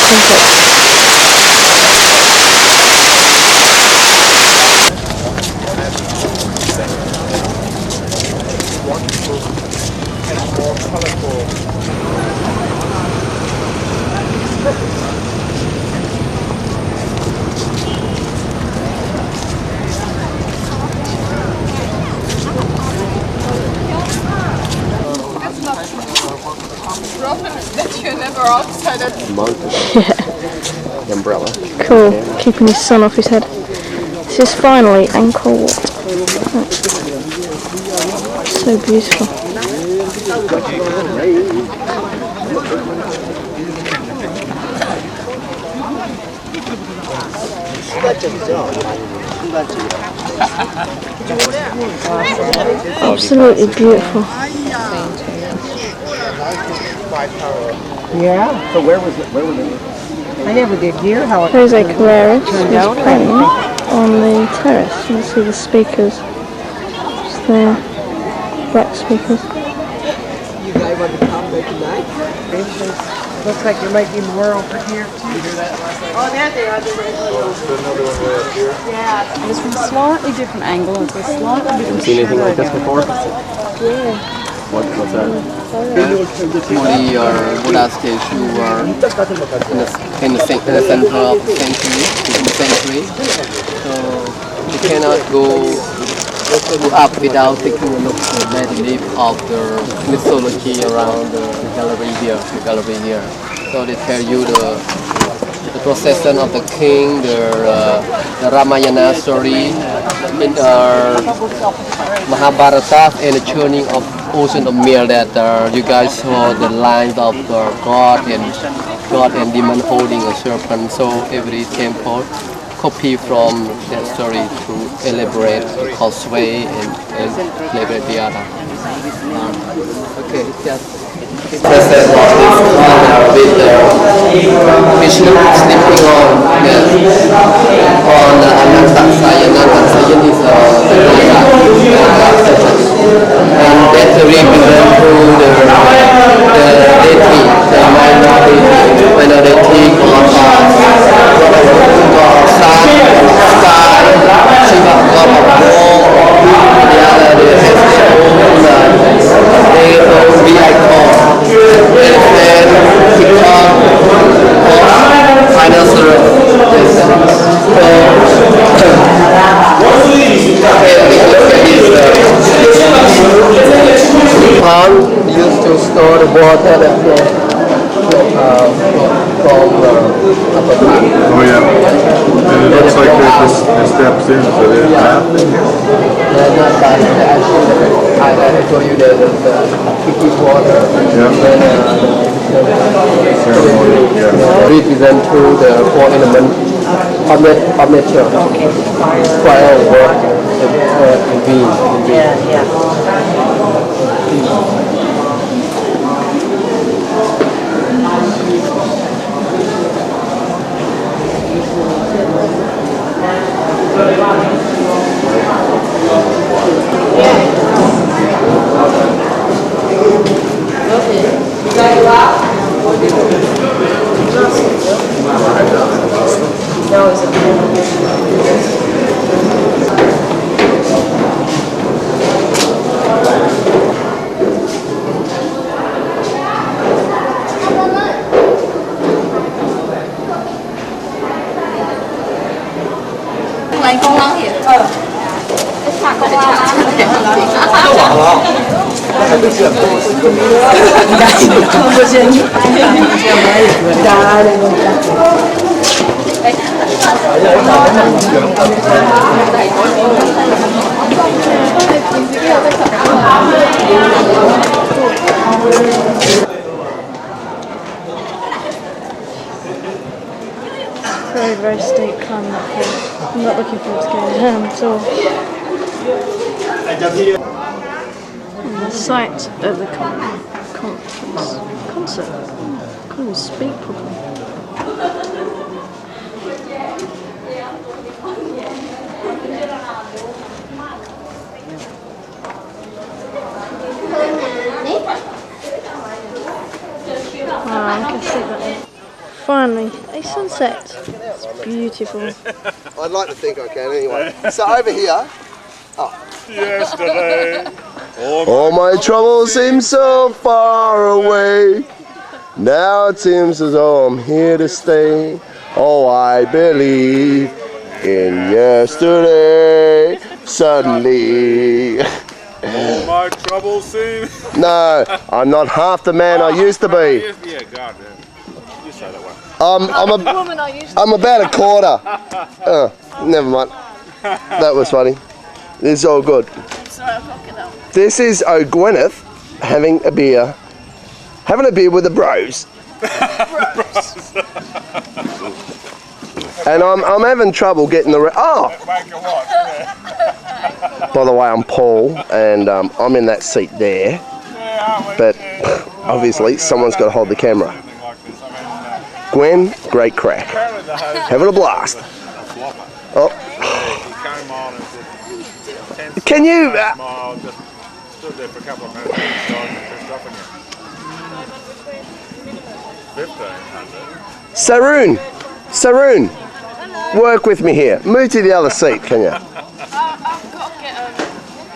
Yeah. The umbrella. Cool, keeping his son off his head. This is finally Angkor Wat. So beautiful. Absolutely beautiful. Yeah. So where was it? Where was it? I never did hear how it Jose Carrera is turned out. playing on the terrace. You can see the speakers. Just there. Black speakers. You guys want to come there tonight? Looks like there might be more over here too. Oh, there they are. Another one way up here. Yeah. It's from a slightly different angle. It's a slightly different Seen anything like this before? Yeah. What's that? Cambodia or Buddha statue were in the center of the century. So you cannot go up without taking a look at the relief of the mythology around the gallery here. So they tell you the procession of the king, the Ramayana story, in Mahabharata, and the churning of ocean of milk that you guys saw the lines of the god and demon holding a serpent. So every temple copy from that story to elaborate the causeway and elaborate the other. Okay, just process of this corner with the Vishnu sleeping on Ananta Sayan. Ananta Sayan is the and that's a represent to the deity, the minority god of sun, sky, Shiva god of war, the other they have their own vehicle, and become financial. Pond used to store the water that from upper part. Oh yeah. And it looks like there's steps in, so there's a path in here. Not that, I told you there's the sticky water. Represent to the four elements of nature. Fire, water, and wind. Very, very steep climb up here. I'm not looking forward to going down at all. On the site of the concert. I can't even speak properly. I can see that there. Finally, a sunset. It's beautiful. I'd like to think I can anyway. So over here. Yesterday. All my troubles seem so far away. Now it seems as though I'm here to stay. Oh, I believe in yesterday. Suddenly. All my troubles seem. No, I'm not half the man I used to be. Yeah, goddamn. You say that one. I'm about a quarter. Never mind. That was funny. This is all good. Sorry, I've got to get that one. This is Gwyneth having a beer. Having a beer with the bros. And I'm having trouble getting the... By the way, I'm Paul, and I'm in that seat there. But obviously, someone's got to hold the camera. Gwen, great crack. Having a blast. Oh. Can you... Saroon, work with me here. Move to the other seat, can you? I've got to get a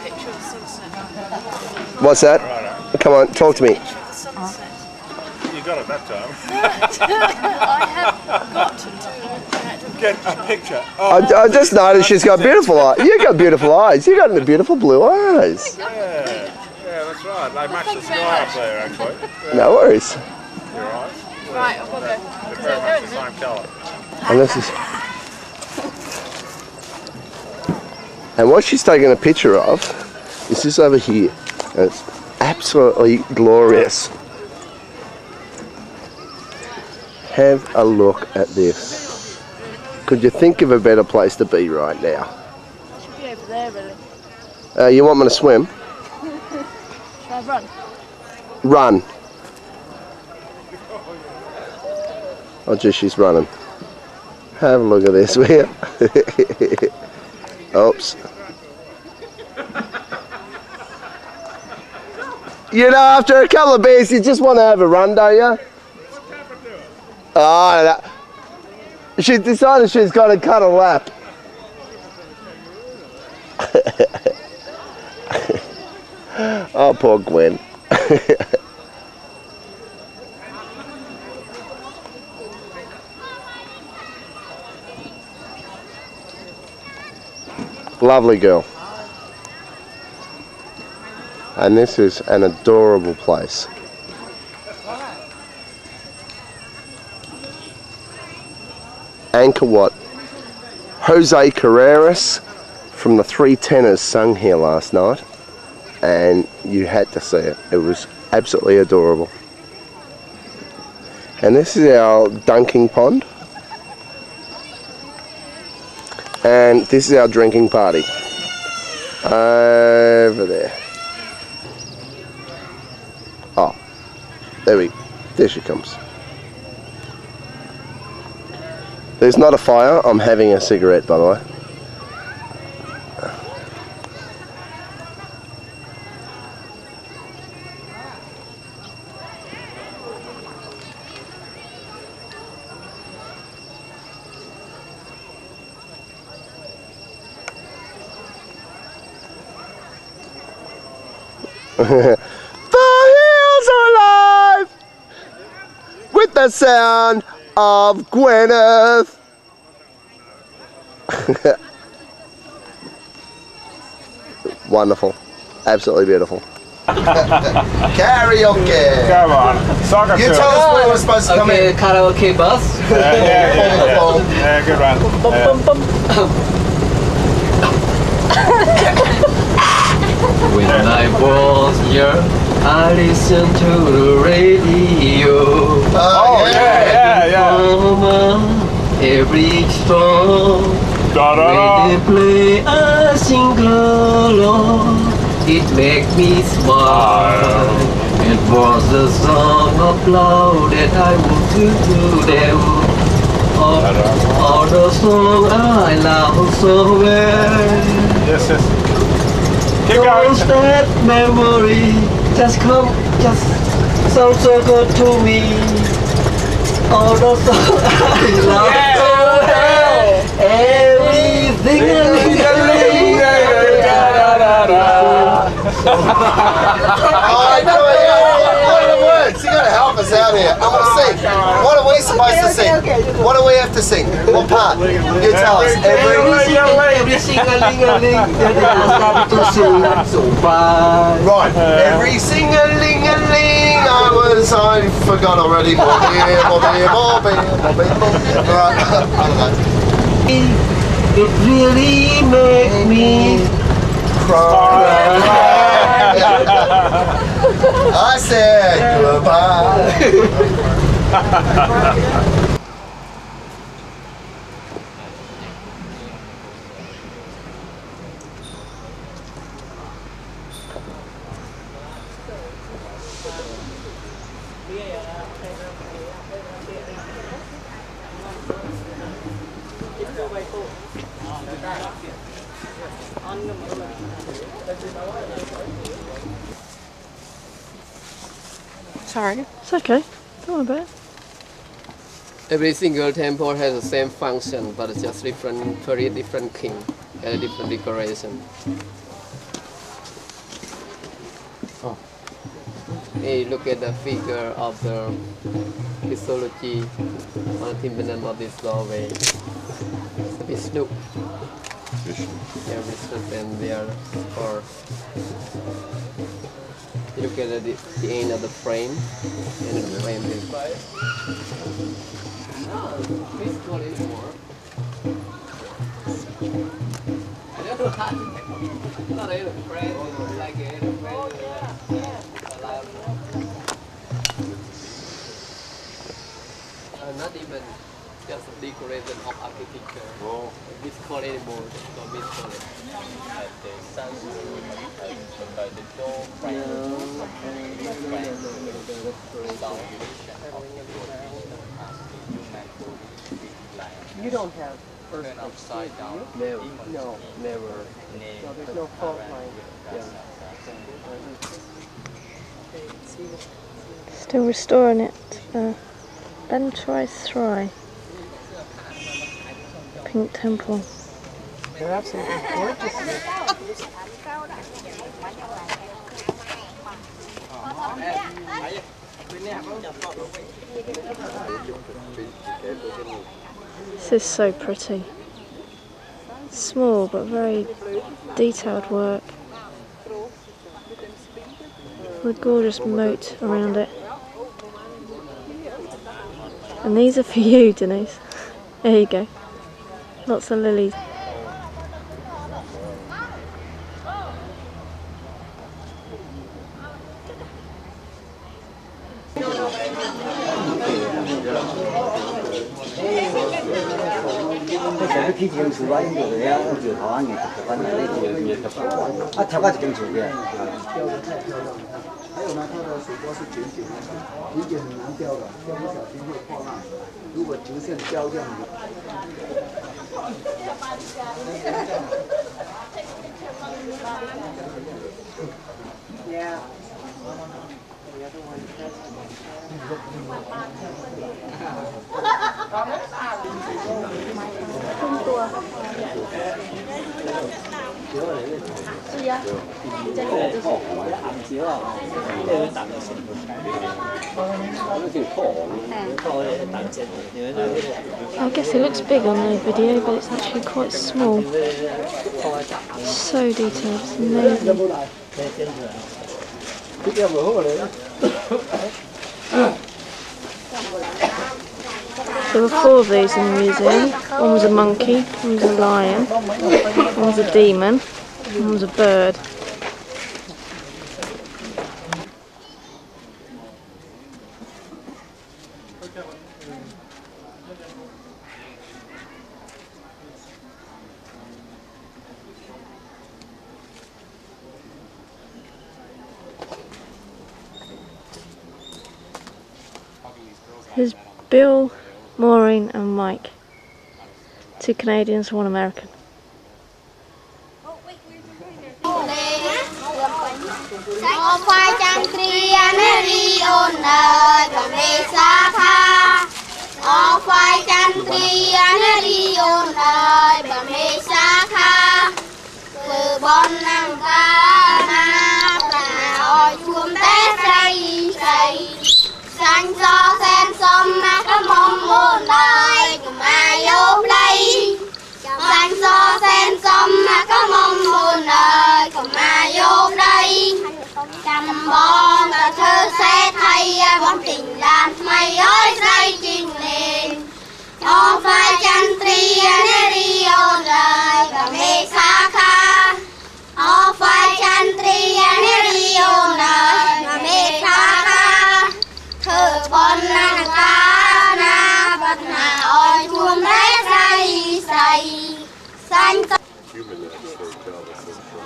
picture of the sunset. What's that? Come on, talk to me. You got it that time. I have got to get a picture. I just noticed she's got beautiful eyes. You got beautiful eyes. You got beautiful blue eyes. Yeah, that's right. They match the sky up there, actually. No worries. Your eyes. Right, I've got to go. They're very much the same colour. And this is... And what she's taking a picture of is this over here. And it's absolutely glorious. Have a look at this. Could you think of a better place to be right now? I should be over there, really. You want me to swim? Should I run? Run. Oh, just she's running. Have a look at this, will you? Oops. You know, after a couple of beers, you just want to have a run, don't you? Oh, she decided she's got to cut a lap. Oh, poor Gwen. Lovely girl. And this is an adorable place. Angkor Wat. Jose Carreras from the Three Tenors sung here last night, and you had to see it. It was absolutely adorable. And this is our dunking pond. And this is our drinking party. Over there. Oh, there she comes. There's not a fire. I'm having a cigarette, by the way. The hills are alive with the sound of Gwyneth. Wonderful. Absolutely beautiful. Karaoke. Come on. Soccer You tell us where we're supposed to come in. Karaoke bus. Yeah, good one. When I was young, I listened to the radio. Oh, yeah. Every song, when they play a single, it makes me smile. It was the song of love that I would do to them. All the songs I love so well. Yes. Those that memory just sounds so good to me. All the songs I love so well. Everything What are the words? You gotta help us out here. I want to sing. What are we supposed to sing? What do we have to sing? What part? You tell us. Every sing-a-ling-a-ling that I start to sing so far. Right. Every sing-a-ling-a-ling I forgot already. Right. It really makes me cry. I said goodbye. Sorry. It's okay. Don't worry about it. Every single temple has the same function, but it's just different, very different king and a different decoration. Oh. Hey, look at the figure of the mythology on the timbaland of this doorway. Vishnu. Yeah, Vishnu and their horse. You look at the end of the frame, and the frame is please call anymore. I don't know. Not a friend, like a friend. Not even just a decoration of architecture. Oh. This call anymore. Don't be call it. You don't have earth upside down. Never. No, never. So there's no fault line. Still restoring it. Ben Try Thry. Pink Temple. They're absolutely gorgeous. This is so pretty. Small but very detailed work. With a gorgeous moat around it. And these are for you, Denise. There you go. Lots of lilies. Yeah. I guess it looks big on the video, but it's actually quite small. So detailed, it's amazing. There were 4 of these in the museum. One was a monkey, one was a lion, one was a demon, one was a bird. Here's Bill, Maureen and Mike. 2 Canadians, 1 American. Xanh gió sen sông mà có mong muôn đời mà vô đây. Xanh gió sen sông mà có mong muôn đời mà vô đây. Cầm bon ta thơ sẽ thay bóng tình đàn mây ơi say trình lên. Cho phải chăn tri đi ôn đời và mê xa kha. con na ca na bát na oi chuông bé say say xanh.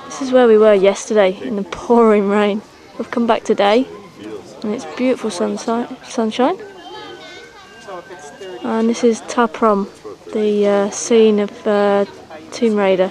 This is where we were yesterday in the pouring rain. We've come back today and it's beautiful sunshine. And this is Ta Prohm, the scene of Tomb Raider.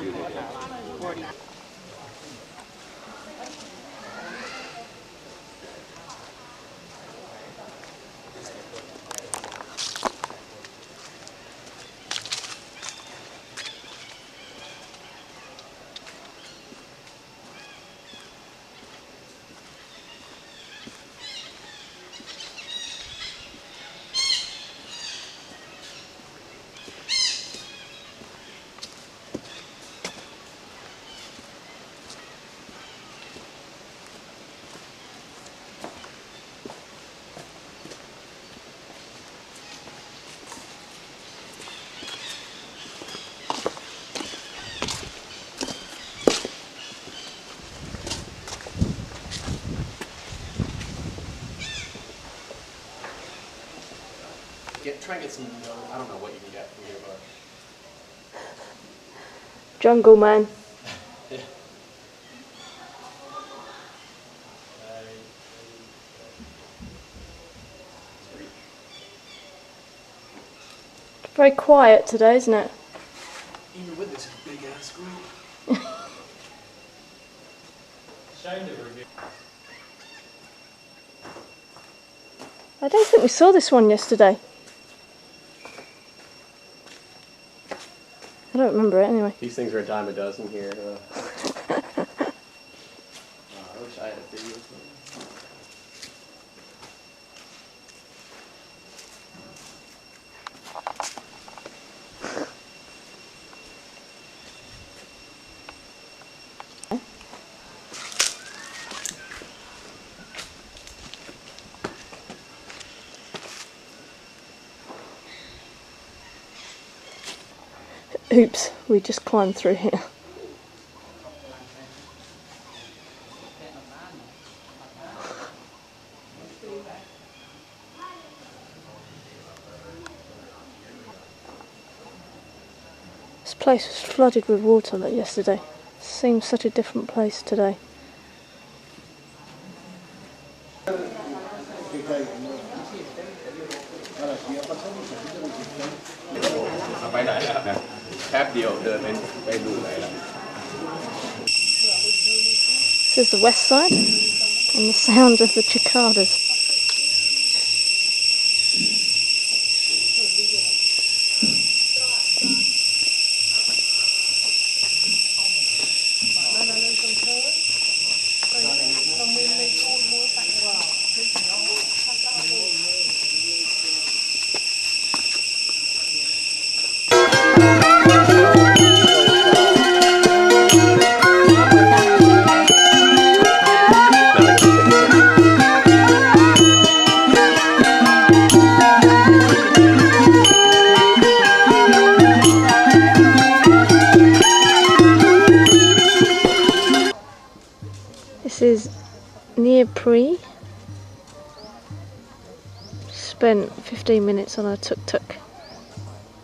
Try and get some, I don't know what you can get from here, but... Jungle man. Yeah. It's very quiet today, isn't it? Even with this big ass group. I don't think we saw this one yesterday. I don't remember it anyway. These things are a dime a dozen here. I wish I had a video of them. Oops, we just climbed through here. This place was flooded with water like yesterday. Seems such a different place today. This is the west side and the sound of the cicadas. This is near Pre. Spent 15 minutes on a tuk-tuk.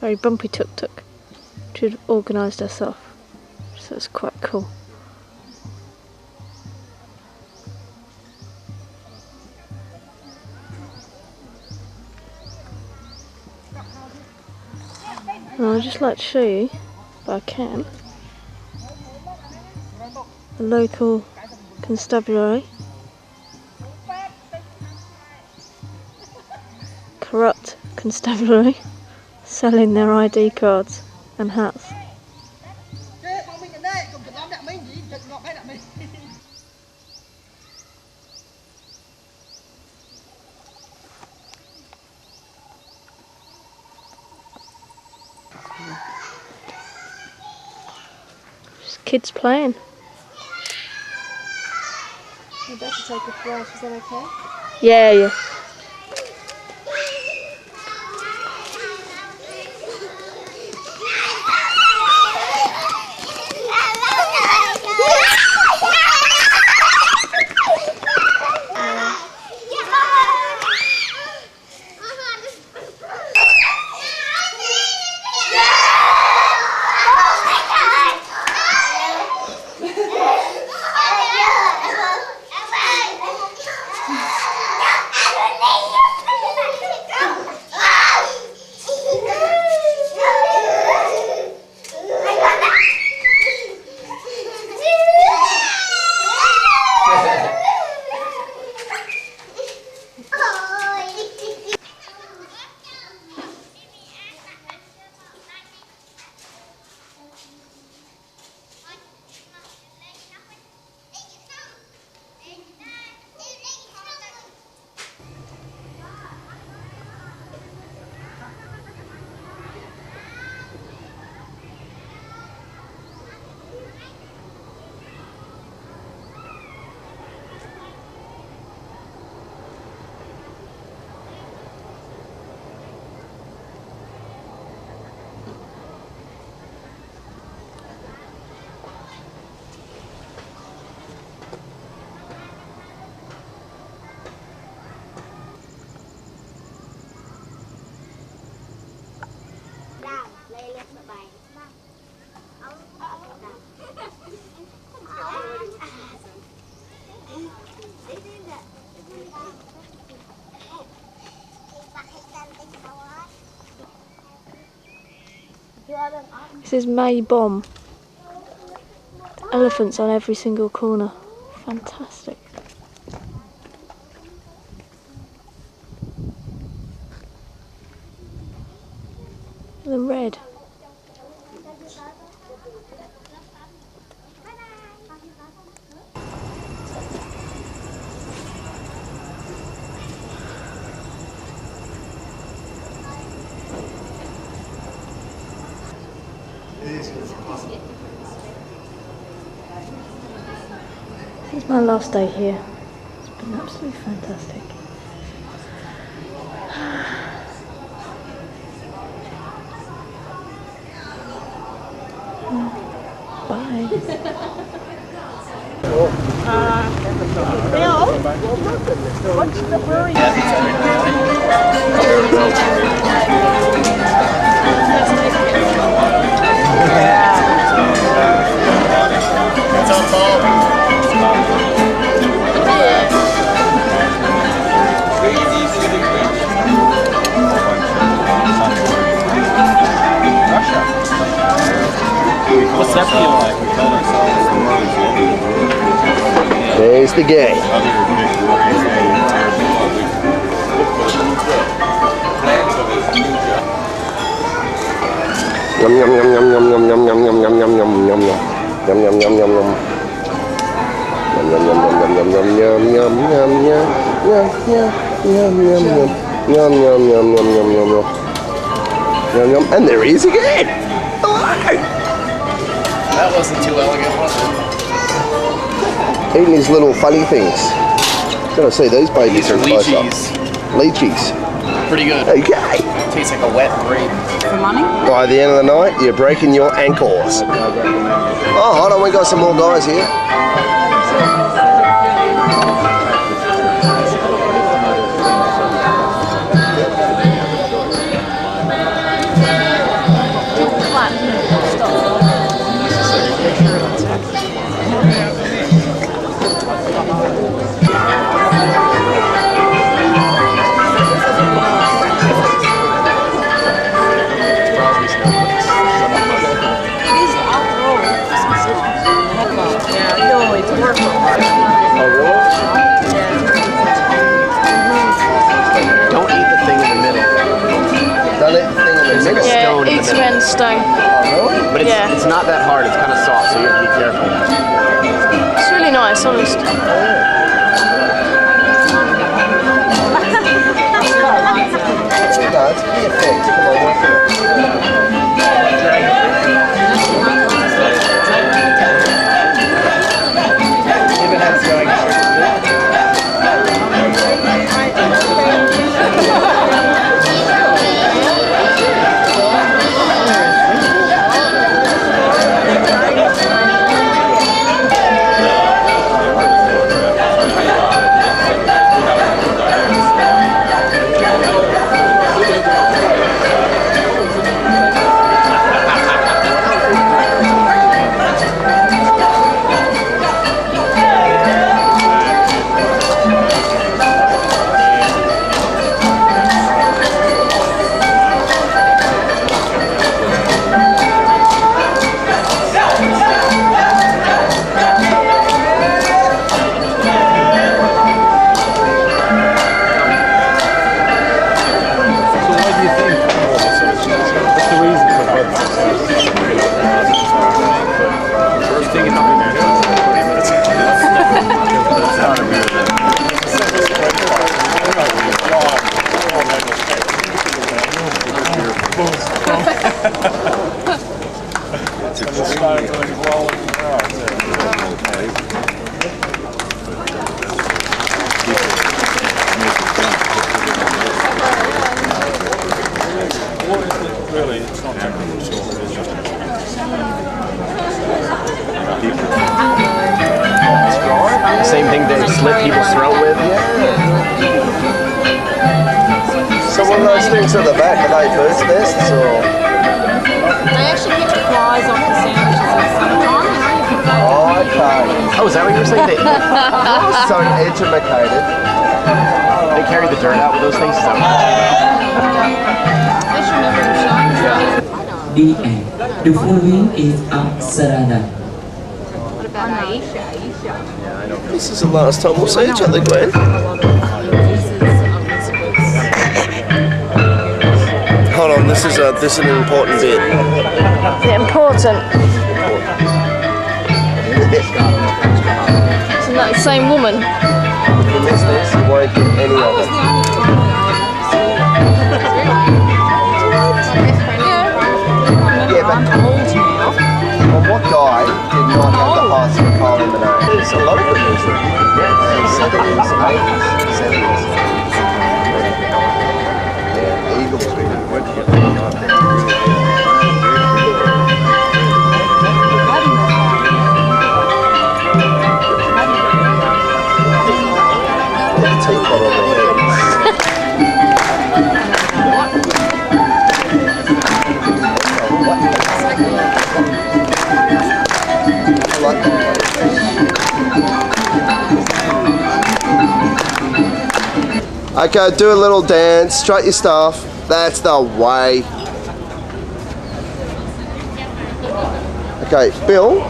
Very bumpy tuk-tuk. Which had organised us off. So it's quite cool. And I'd just like to show you, if I can, the local constabulary, corrupt constabulary, selling their ID cards and hats. Just kids playing. I'd better take a flash, is that okay? Yeah, yeah. This is May Bomb. Elephants on every single corner. Fantastic. The red. This is my last day here. It's been absolutely fantastic. Bye. Bill, what's the hurry? It's on top. What's that feel like? We told ourselves the world is There's the game. Yum yum yum yum yum yum yum yum yum yum yum yum yum yum yum yum yum yum. Yum yum yum yum yum yum yum yum yum yum yum yum yum yum yum yum yum yum yum yum, and there he is again. That wasn't too elegant, was it? Eating his little funny things. Gotta see these babies are close up. Lychees. Pretty good. Okay. Tastes like a wet grape. For money? By the end of the night, you're breaking your ankles. Oh, hold on, we got some more guys here. Stone. But it's not that hard, it's kind of soft, so you have to be careful. It's really nice, honest. Same thing they slit people's throat with. So what are those things at the back? Are they birds' nests or? They actually pick the flies off the sandwiches in the summertime, you know, you put that. Oh, okay. Oh, is that what you were saying? So educated. They carry the dirt out with those things? Is that what They should remember to shine. the end. The following is a Sarada. This is the last time we'll see each other, Glenn. Hold on, this is an important bit. Is it important? Isn't that the same woman? If you miss this, you won't get any of it. Yeah, but well, what guy did not have the hearts of Kylie Minogue? There's a lot of good music. 70s, 80s, 70s. Yeah, Eagles really. Teapot on the head. I like that. Okay, do a little dance, strut your stuff. That's the way. Okay, Bill,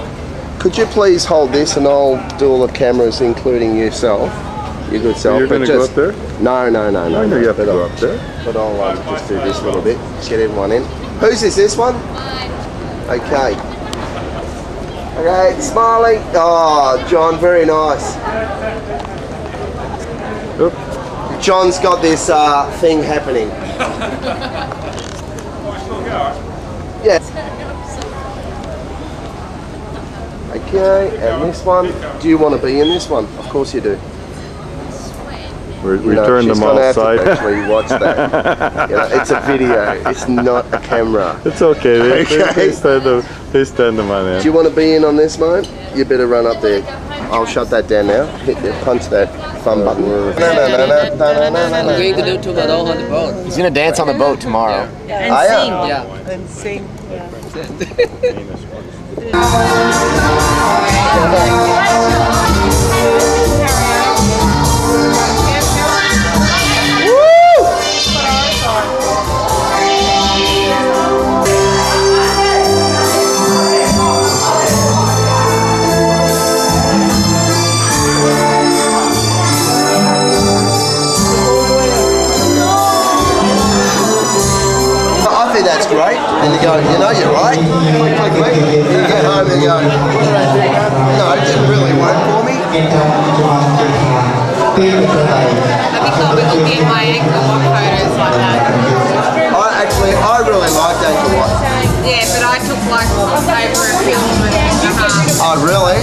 could you please hold this and I'll do all the cameras, including yourself. Your good self. You're going to go up there? No. I know you have to go up there. But I'll just do this little bit. Get everyone in. Whose is this one? Okay. Okay, smiling. Oh, John, very nice. Oop. John's got this thing happening. Yeah. Okay, and this one. Do you want to be in this one? Of course you do. We turned them all side. Actually, watch that. It's a video. It's not a camera. It's okay. They stand them on end. Do you want to be in on this, mate? You better run up there. I'll shut that down now. Punch that thumb button. We're going to do tomorrow on the boat. He's going to dance on the boat tomorrow. And sing. Yeah. And sing. I think that's great. And you go, you know, you're right. You get home and go, no, it didn't really work for me. I thought we could get my ankle on photos like that. I really liked Ankle Watch. Yeah, but I took like over a film and a half. Oh, really?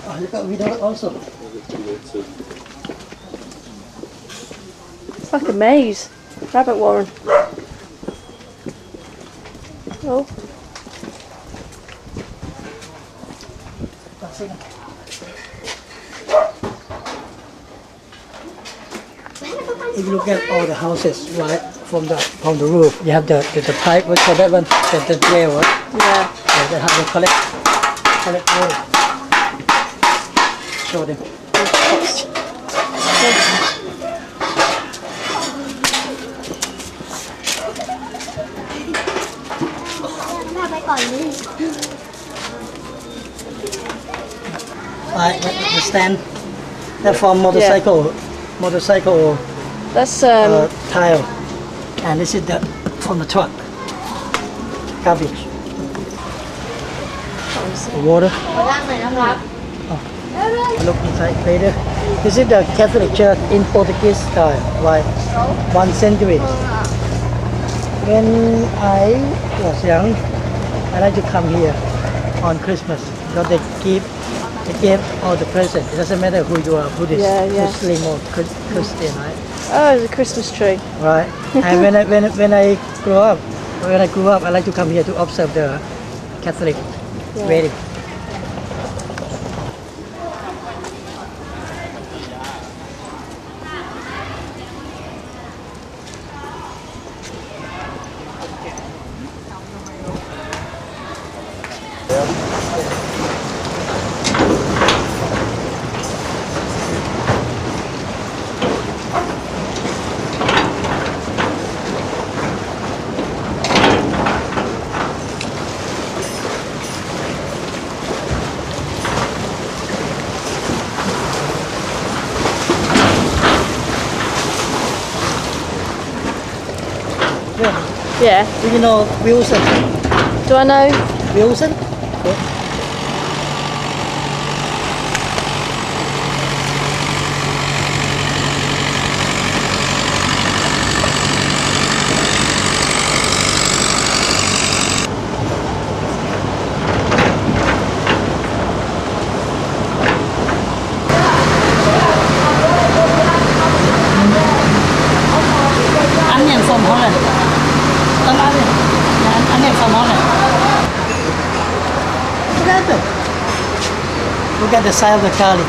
Oh, you got video also. It's like a maze. Rabbit warren. Oh. If you look at all the houses, right, from the roof, you have the pipe, what's called that one? The drain, right? Yeah. They have to collect water. Show them. The stand, that for motorcycle. That's tile, and this is the from the truck. Garbage. The water. Look inside later. This is the Catholic Church in Portuguese style, like 1 century. When I was young, I like to come here on Christmas because they gave all the presents. It doesn't matter who you are, Buddhist, Muslim or Christian, right? Oh, it's a Christmas tree. Right. And when I grew up, I like to come here to observe the Catholic wedding. Yeah. Do you know Wilson? Do I know? Wilson? Onion from Holland. Onion from Holland. Look at the size of the garlic.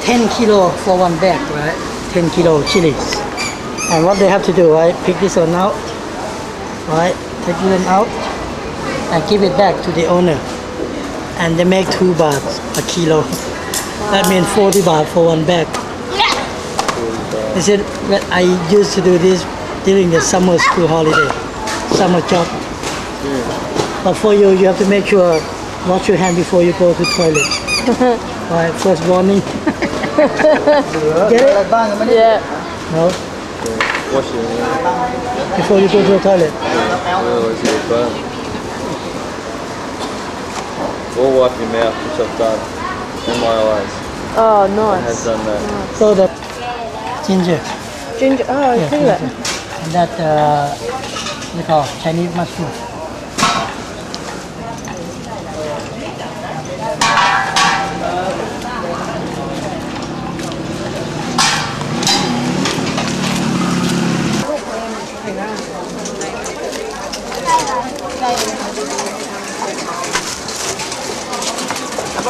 10 kilo for one bag, right? 10 kilo chilies. And what they have to do, right? Pick this one out, right? Take them out and give it back to the owner. And they make 2 baht a kilo. That means 40 baht for one bag. They said that I used to do this during the summer school holiday, summer job. But for you, you have to make sure wash your hand before you go to toilet. Alright, first warning. Get it? Yeah. No? Wash your hands. Before you go to the toilet. Otherwise you'll burn. Or wipe your mouth, which I've done in my eyes. Oh, I nice. have done that. So the ginger. Ginger. Oh, I feel it. And that we call Chinese mushroom.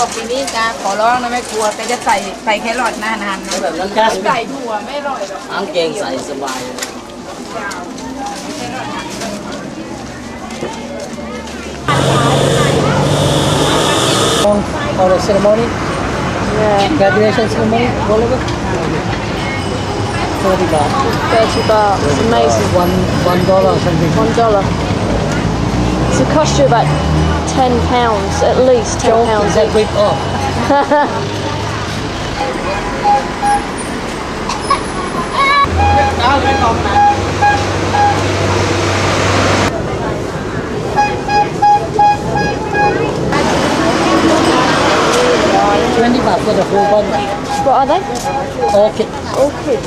บอกปีนี้จะขอร้องนะไม่กลัวแต่จะใส่แครอทนานๆนะแบบนั้นใส่ถั่วไม่อร่อยหรอก ăn kèn xài sờ bài. For the ceremony? Yeah. Graduation ceremony? All of it? 30 baht. 30 baht. It's amazing. $1 or something. $1. So it cost you about £10, at least £10 Is that each. rip off? $20 for the whole bundle. What are they? Orchid. Orchid.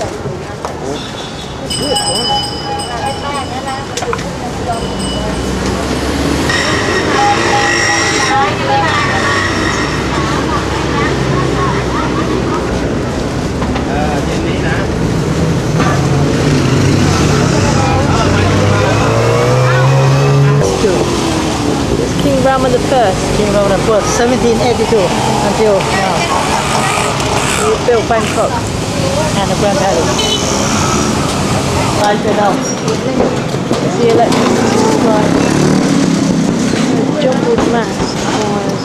It's King Rama the First. King Rama the First, 1782 until now. He built Bangkok. And the Grand Palace. Right now. It's the electricity supply. Jumbled mass of wires.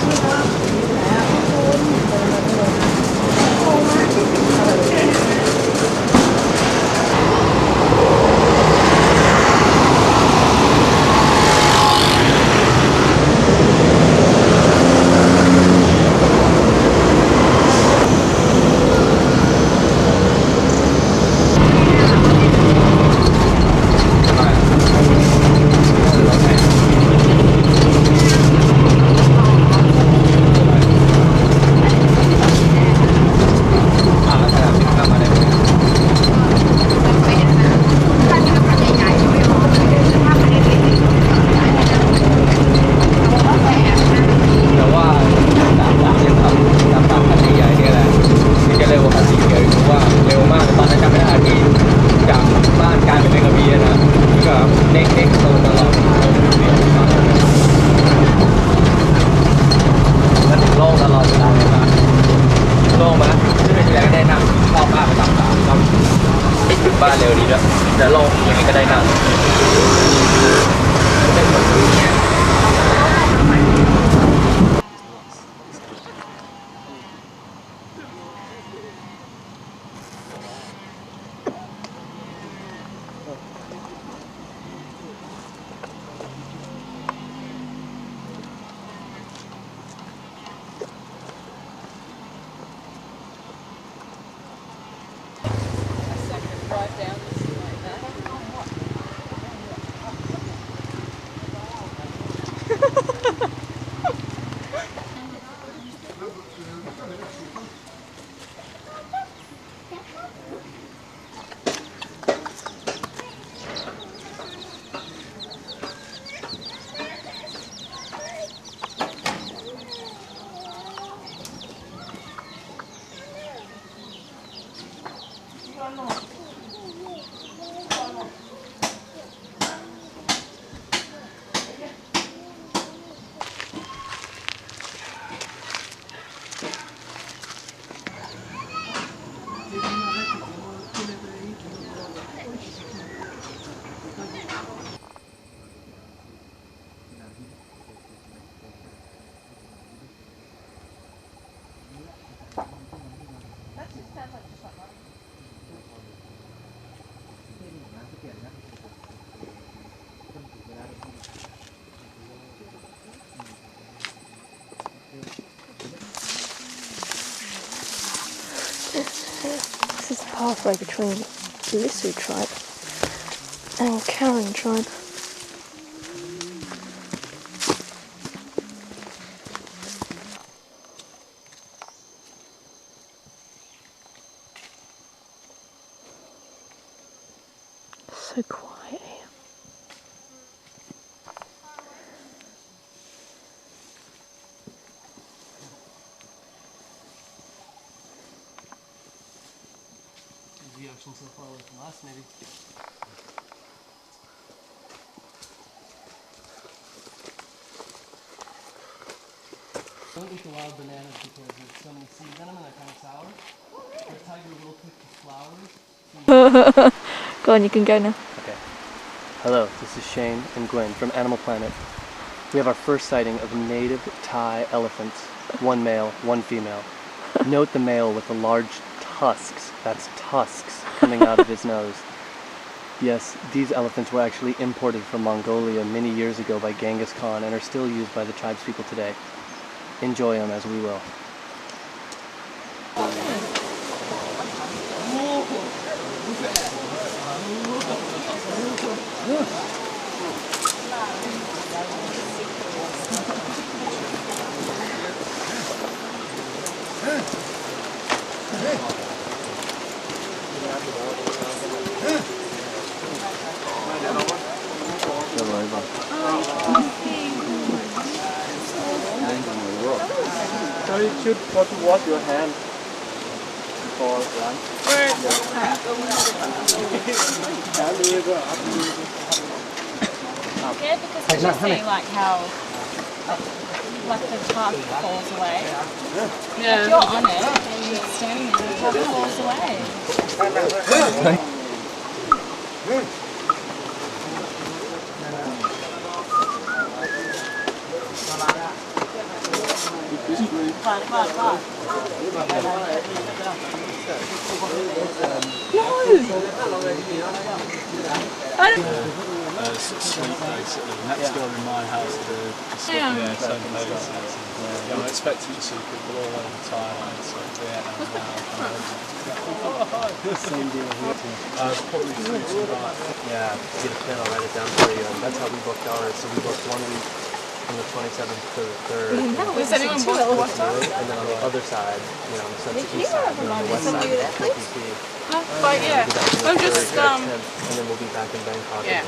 halfway between Lisu tribe and Karen tribe. So quiet here. The ocean so far away from us, maybe. Don't eat the wild bananas because there's so many seeds in them and they're kind of sour. The tiger will pick the flowers. Go on, you can go now. Okay. Hello, this is Shane and Gwen from Animal Planet. We have our first sighting of native Thai elephants. One male, one female. Note the male with the large tusks, that's tusks, coming out of his nose. Yes, these elephants were actually imported from Mongolia many years ago by Genghis Khan and are still used by the tribespeople today. Enjoy them as we will. Now you should go to wash your hands before lunch. Yeah, because did you see like how like the top falls away? Yeah. If you're on it and you're standing there, the top falls away. Sleep basically. Next door in my house, the same places. Yeah, I'm expecting to see people all over Thailand, so Vietnam, Laos. Same deal here too. Probably 3 to 5. Yeah, get a pen, I'll write it down for you. And that's how we booked ours. So we booked 1 week from the 27th to the 3rd. Does anyone book what time? And then on the other side, you know, so it's the east side, and on the west side, it's PPP. But yeah, I'm just and then we'll be back in Bangkok. Yeah.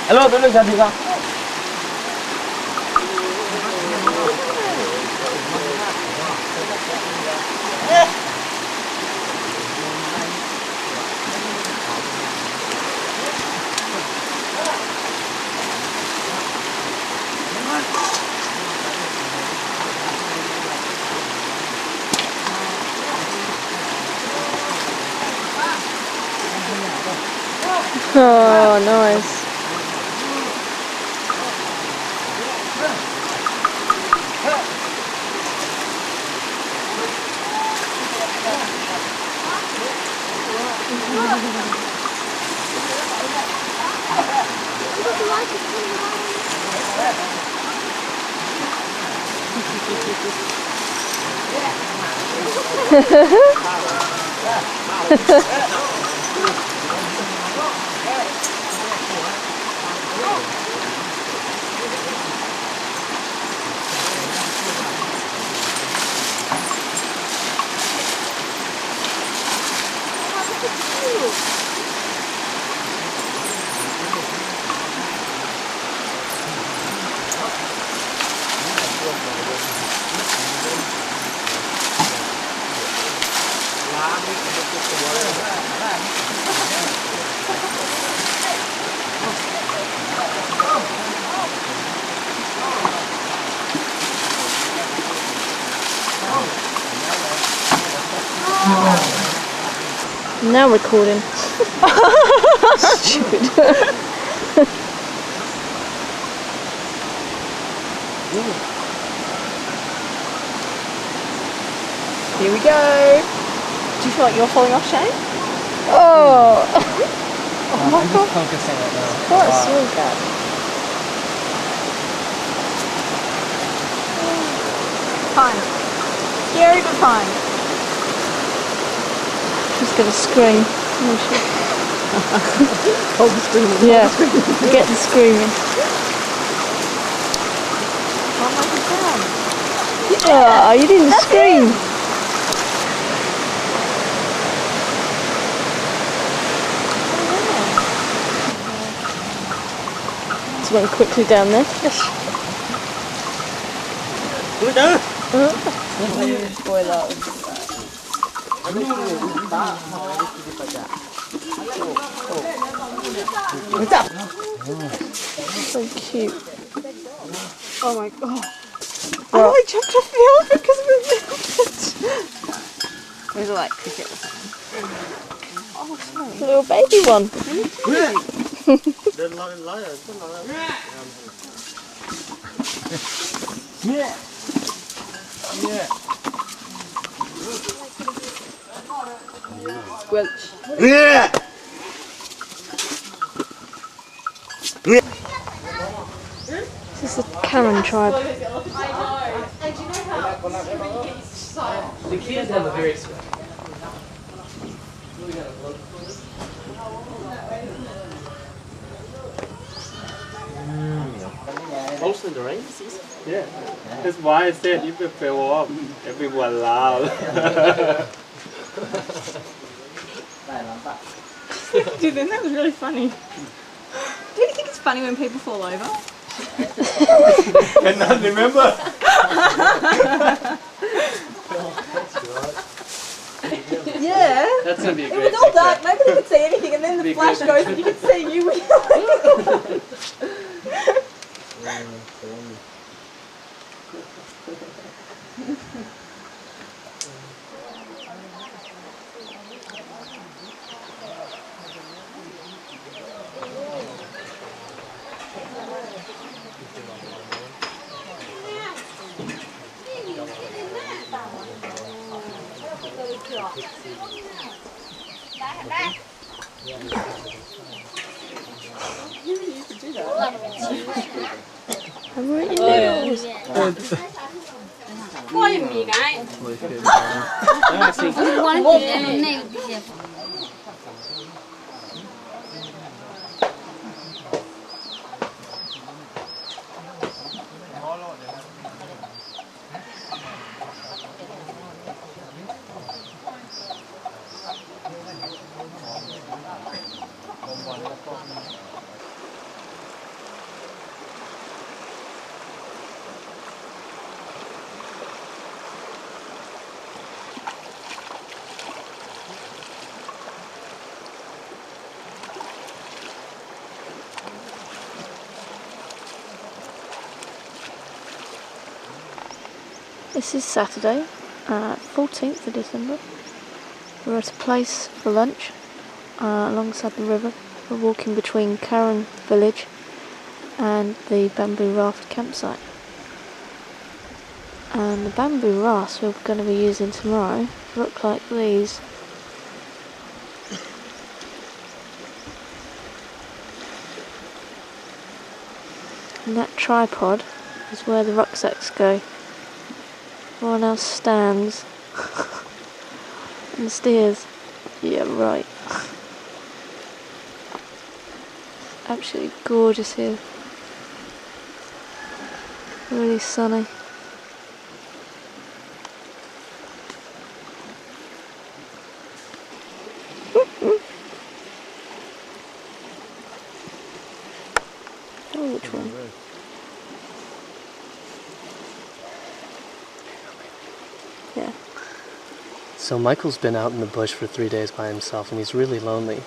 Hello, tôi lên sao thì sao? Oh, nice. Now recording. Stupid. Here we go. Do you feel like you're falling off, Shane? Oh! I'm just focusing right now. What a sweetheart. Fine. Scary but fine. She's gonna scream. Hold the screaming. Yeah, get the screaming. Oh, you didn't scream. Just went quickly down there. So cute. Oh my god. Oh, I jumped off the elephant because of the elephant. Those are like cricket or something. Oh, sorry. A little baby one. Yeah. Yeah. Welch. Yeah. This is the Karen tribe. The kids have a very Mostly the rain season. Yeah. That's why I said if it fell off, everyone loud. Dude, then that was really funny. Do you think it's funny when people fall over? Cannot remember. Yeah. That's gonna be a It great was all dark, picture. nobody could see anything, and then the Be flash good. goes and you can see you. I'm right in there. Why didn't you guys? This is Saturday, 14th of December. We're at a place for lunch alongside the river. We're walking between Karen village and the bamboo raft campsite. And the bamboo rafts we're going to be using tomorrow look like these. And that tripod is where the rucksacks go. Everyone else stands and steers. Yeah, right. Absolutely gorgeous here. Really sunny. Oh, which one? Yeah. So Michael's been out in the bush for 3 days by himself and he's really lonely.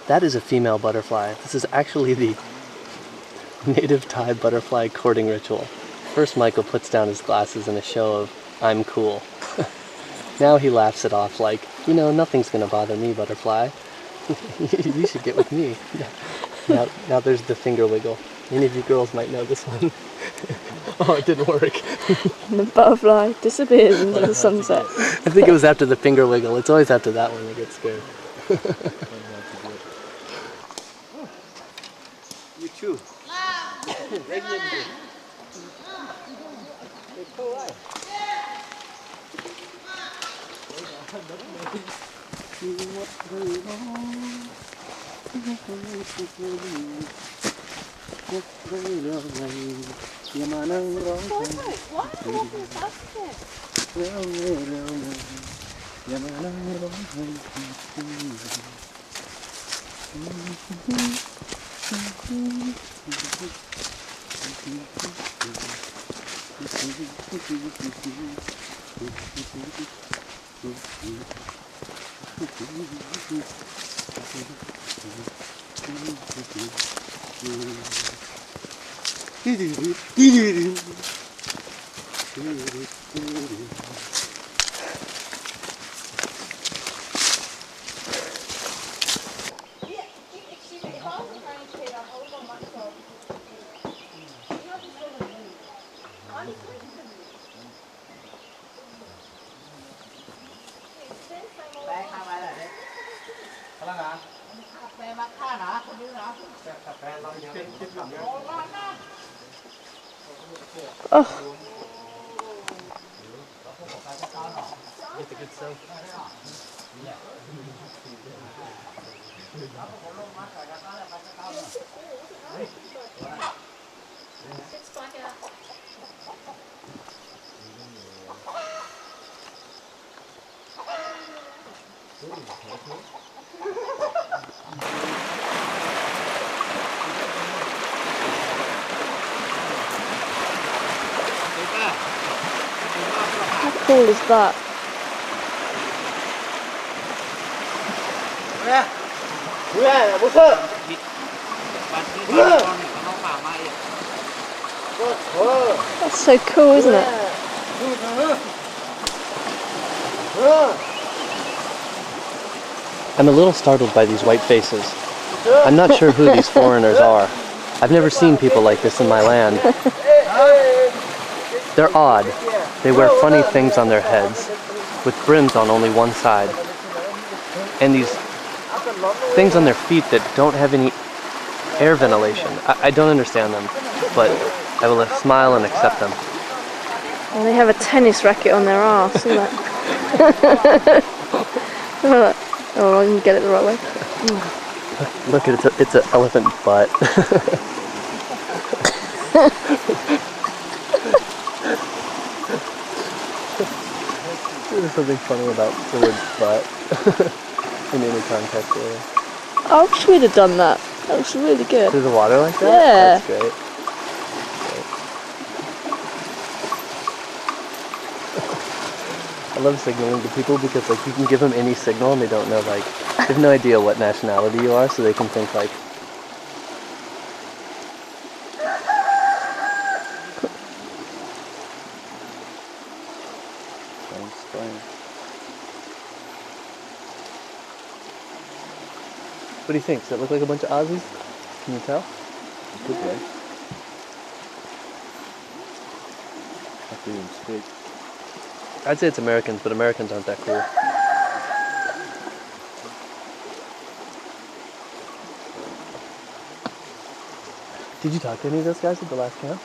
That is a female butterfly. This is actually the native Thai butterfly courting ritual. First Michael puts down his glasses in a show of, I'm cool. Now he laughs it off like, you know, nothing's gonna bother me, butterfly. You should get with me. Now there's the finger wiggle. Any of you girls might know this one. Oh, it didn't work. And the butterfly disappears into the sunset. I think it was after the finger wiggle. It's always after that one I get scared. You too. Oh. Get the good stuff. How cool is that? That's so cool, isn't it? I'm a little startled by these white faces. I'm not sure who these foreigners are. I've never seen people like this in my land. They're odd. They wear funny things on their heads, with brims on only one side. And these things on their feet that don't have any air ventilation. I don't understand them, but I will smile and accept them. And they have a tennis racket on their arse, look at that. Oh, I didn't get it the right way. Look at it, it's an elephant butt. There's something funny about the word butt in any context really. I wish we'd have done that. That was really good. Through the water like that? Yeah. That's great. I love signaling to people because like you can give them any signal and they don't know, like, they have no idea what nationality you are, so they can think like, what do you think? Does it look like a bunch of Aussies? Can you tell? Good way. I can't even speak. I'd say it's Americans, but Americans aren't that cool. Did you talk to any of those guys at the last camp?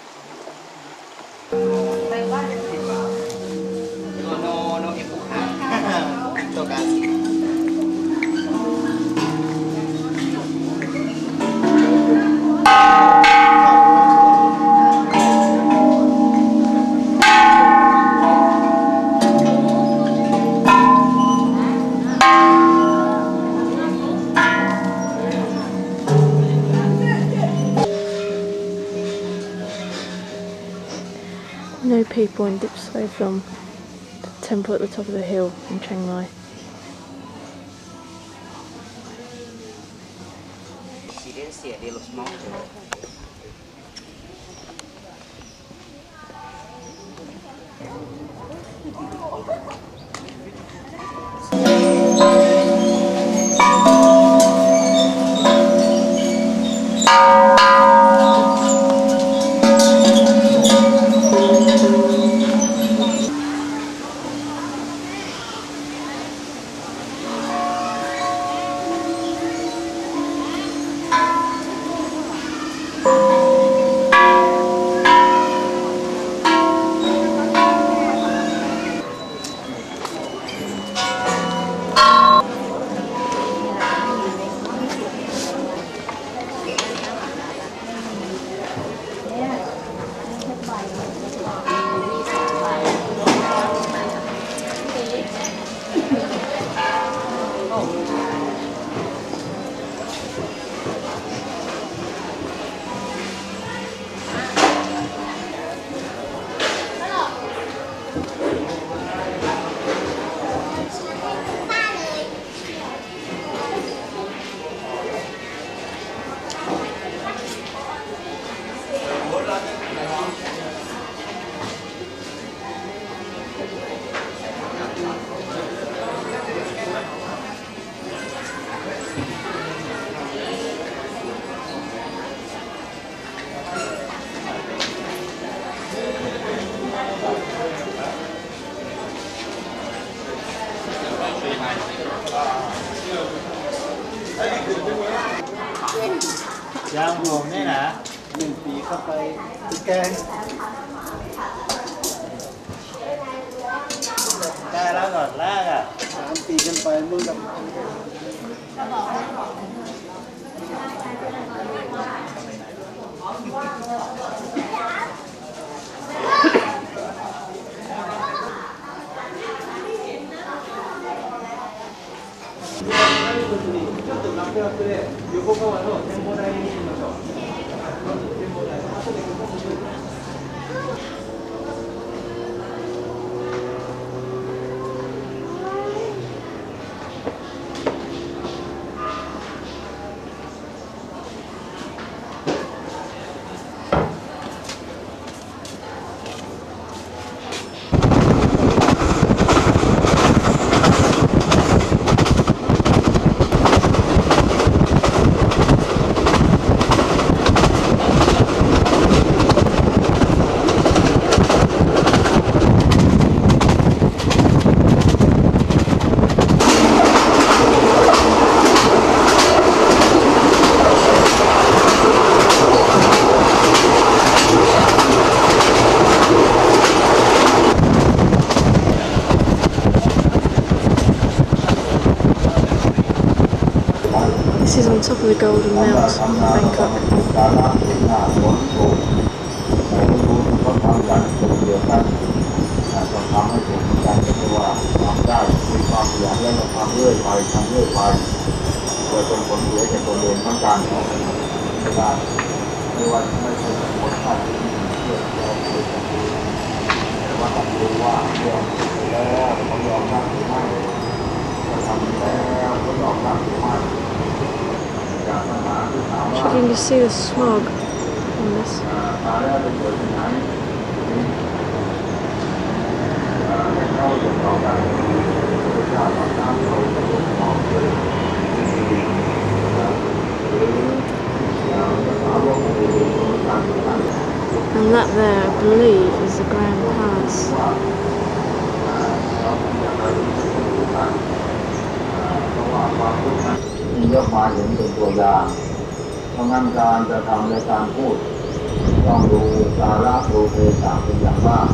No people in Dipso from the temple at the top of the hill in Chiang Mai. ยางหอมนี่นะ1 ปีเข้าไปแกงได้แล้วก่อนแรกอ่ะ3 ปีขึ้นไปมึงกับ This is on top of the Golden Mount in Bangkok. You can just see the smog on this. And that there, I believe, is the Grand Pass. ยกมาเห็นเป็นตัวอย่างเพราะงั้นการจะทำในการพูดต้องดูสาระดูเทศะเป็นอย่างมาก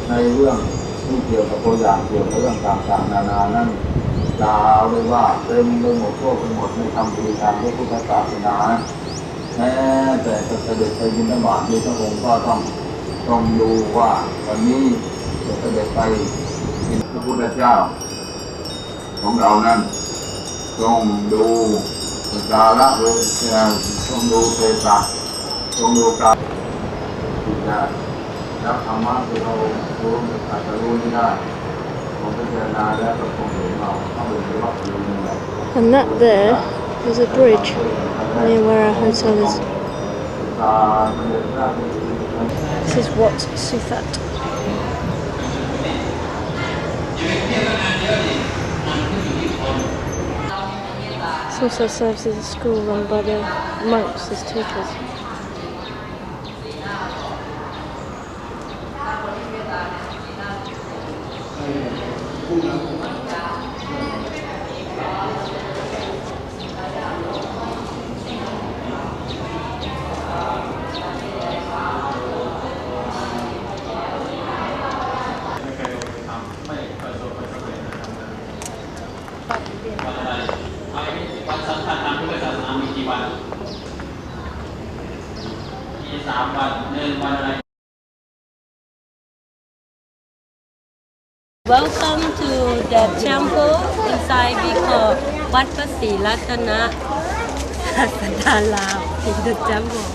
ในเรื่องที่เกี่ยวกับตัวอย่างเกี่ยวกับเรื่องต่างๆนานานั้นกล่าวเลยว่าเต็มไปหมดทั่วไปหมดในคำพีทางพระพุทธศาสนาแม้แต่เสด็จไปบิณฑบาตในพระองค์ก็ต้องดูว่าวันนี้จะเสด็จไปพระพุทธเจ้าของเรานั้นต้องดูสาระต้องดูเทศะต้องดูการที่จะรับธรรมะที่เรารู้อาจจะรู้ไม่ได้ผมพิจารณาแล้วก็คงเห็นเราต้องเรียนรู้อยู่นี่แหละ And that there is a bridge near where our hotel is. This is Wat Suthat. This also serves as a school run by the monks as teachers. Welcome to the temple inside we call Wat Pasi Ratana Lao in the temple.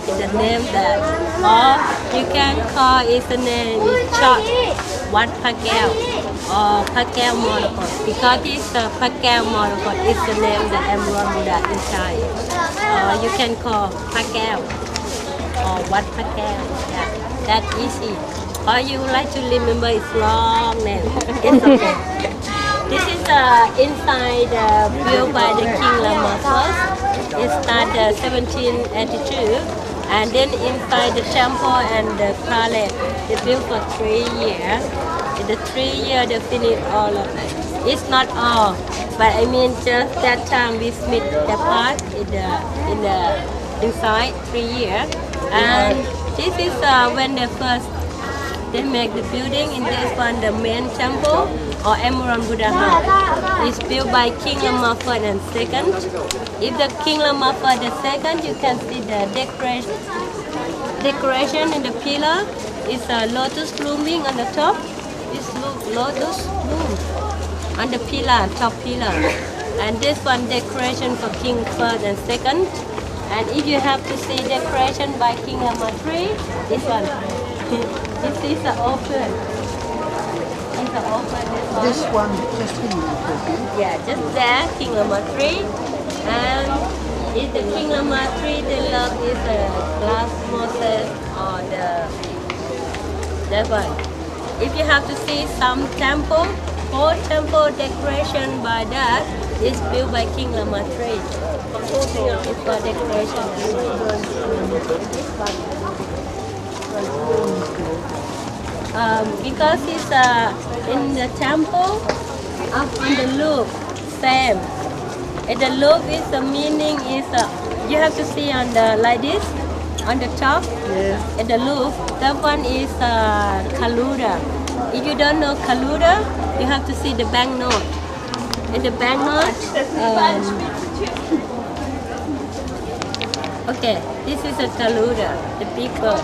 In the name that, or you can call it the name is short Wat Phakeo or Phakeo Morokot because it's the Phakeo Morokot is the name that Emperor Buddha inside. Or you can call Phakeo or Wat Phakeo. Yeah, that easy. Or you would like to remember its long name. It's okay. This is inside built by the King Lama first. It started 1782, and then inside the temple and the palace, they built for 3 years. In the 3 years, they finished all of it. It's not all. But I mean, just that time we split the part in the inside 3 years, and this is when they make the building. In this one, the main temple or Emerald Buddha house is built by King Lama and second. If the King Lama the second, you can see the decoration in the pillar is a lotus blooming on the top. It's lotus bloom on the pillar, top pillar. And this one decoration for King first and second. And if you have to see decoration by King Lama 3, this one. This is open. It's open. This one just here. Yeah, just there, King Lama 3. And if the King Lama 3, the love is the glass Moses or that one. If you have to see some temple, whole temple decoration by that is built by King Lama 3. Whole thing is for decoration. Because it's in the temple, up on the loop, same. And the loop is the meaning is you have to see on the like this, on the top. Yes. And the loop, that one is Kaluda. If you don't know Kaluda, you have to see the banknote. In the banknote, okay, this is a Kaluda, the big bird.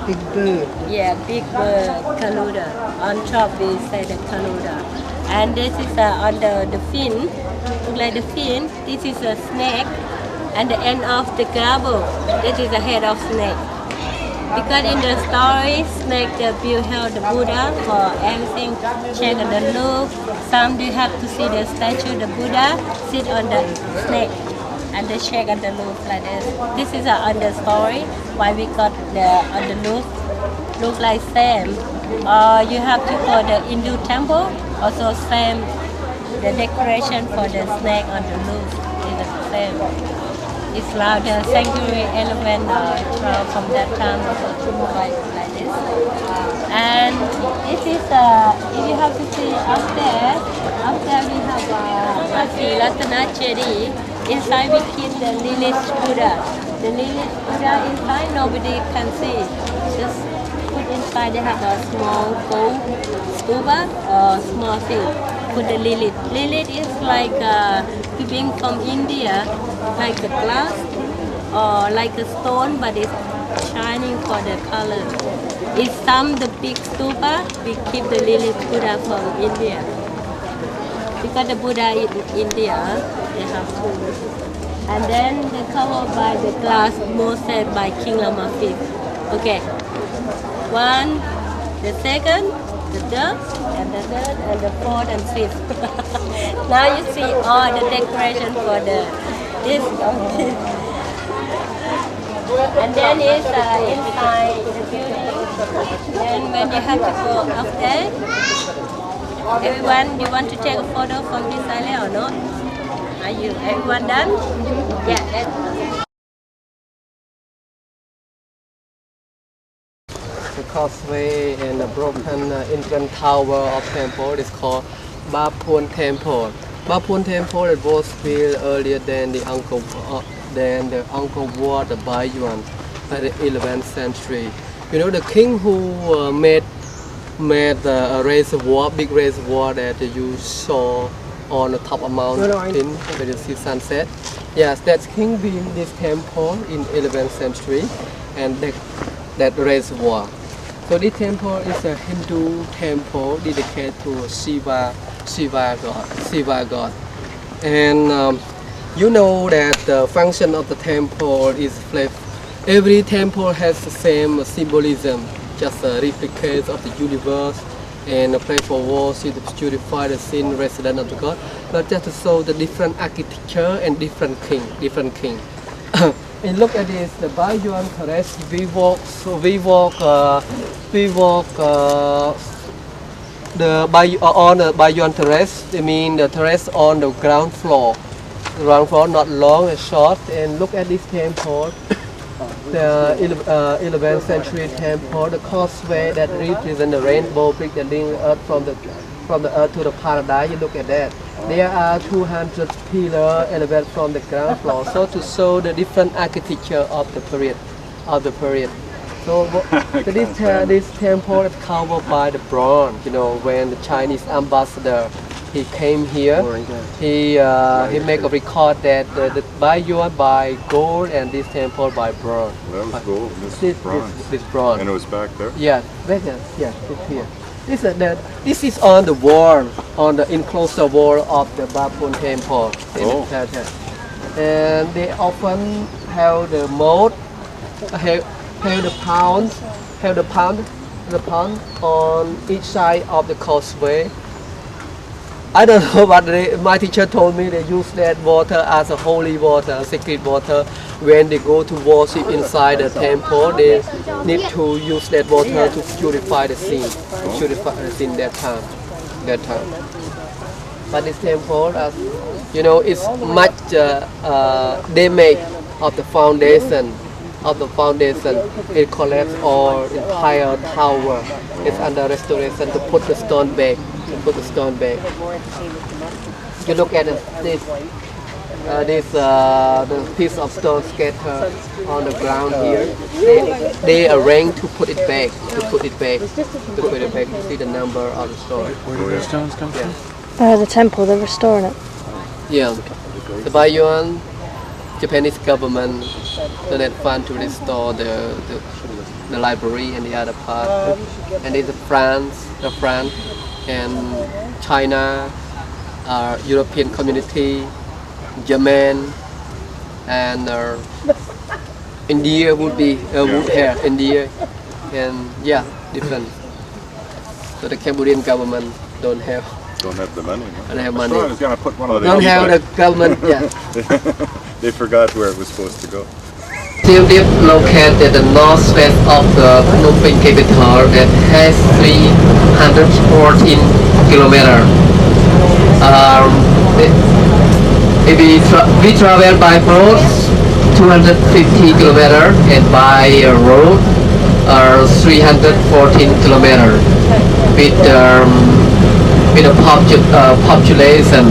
Big bird. Yeah, big bird, Kaluda. On top we say the Kaluda. And this is on the fin, look like the fin. This is a snake. And the end of the gravel, this is the head of snake. Because in the story, snake beheld the Buddha for everything, check on the loop. Some you have to see the statue, the Buddha sit on the snake. And they check on the loop like this. This is on the story, why we got on the look like same. You have to go to the Hindu temple, also same, the decoration for the snake on the loop is the same. It's like the sanctuary elephant from that time also like this. And this is, if you have to see up there we have Ratana Chedi. Inside we keep the Lilith Buddha. The Lilith Buddha inside nobody can see. Just put inside, they have a small gold stupa or small thing. Put the Lilith. Lilith is like peeping from India, like a glass or like a stone, but it's shining for the color. It's some the big stupa, we keep the Lilith Buddha from India. Because the Buddha in India, they have two. And then they covered by the glass mosaic by King Lama V. Okay. One, the second, the third, and the third, and the fourth and fifth. Now you see all the decoration for this. And then it's inside the building. Then when you have to go up there, everyone, you want to take a photo from this island or not? Are you everyone done? Yeah. The causeway and the broken entrance tower of temple is called Bapun Temple. Bapun Temple it was built earlier than the Angkor Wat, the Baiyuan, at the 11th century. You know the king who made a reservoir, big reservoir that you saw on the top of mountain where you see sunset. Yes, that's king built this temple in 11th century, and that reservoir. So this temple is a Hindu temple dedicated to Shiva God. And you know that the function of the temple is every temple has the same symbolism, just a replica of the universe, and a place for worship to purify the sin resident of the God, but just to show the different architecture and different king. And look at this, the Baiyuan terrace. We walk on the Baiyuan terrace. I mean the terrace on the ground floor. The ground floor not long and short. And look at this temple, the 11th century temple, the causeway that represents the rainbow bridge that links earth from the earth to the paradise. You look at that. There are 200 pillars elevated from the ground floor, so to show the different architecture of the period. So this temple is covered by the bronze. You know, when the Chinese ambassador he came here, he make a record that the Bayuan by gold and this temple by bronze. That was gold. This bronze. And it was back there. Yeah, back there. Yeah, it's here. This is on the wall, on the enclosed wall of the Bapun temple. And they often have the moat, have the pound on each side of the causeway. I don't know, but my teacher told me they use that water as a holy water, sacred water. When they go to worship inside the temple, they need to use that water to purify the sin, that time. But this temple, you know, it's much damage of the foundation. It collapsed all entire tower. It's under restoration to put the stone back. You look at this the piece of stone scattered on the ground here. They arrange to put it back. You see the number of the stone. Where do the stones come from? The temple, they're restoring it. Yeah. The Bayuan Japanese government donated fund to restore the library and the other part. And there's France and China, European community, German, and India would be India, and yeah, different. So the Cambodian government don't have the money. No? Don't have money. I was going to put one of the don't have the government. Yeah. They forgot where it was supposed to go. Siem Reap located at the northwest of the Phnom Penh capital that has 314 kilometers. We travel by road 250 kilometers and by road 314 kilometers with a population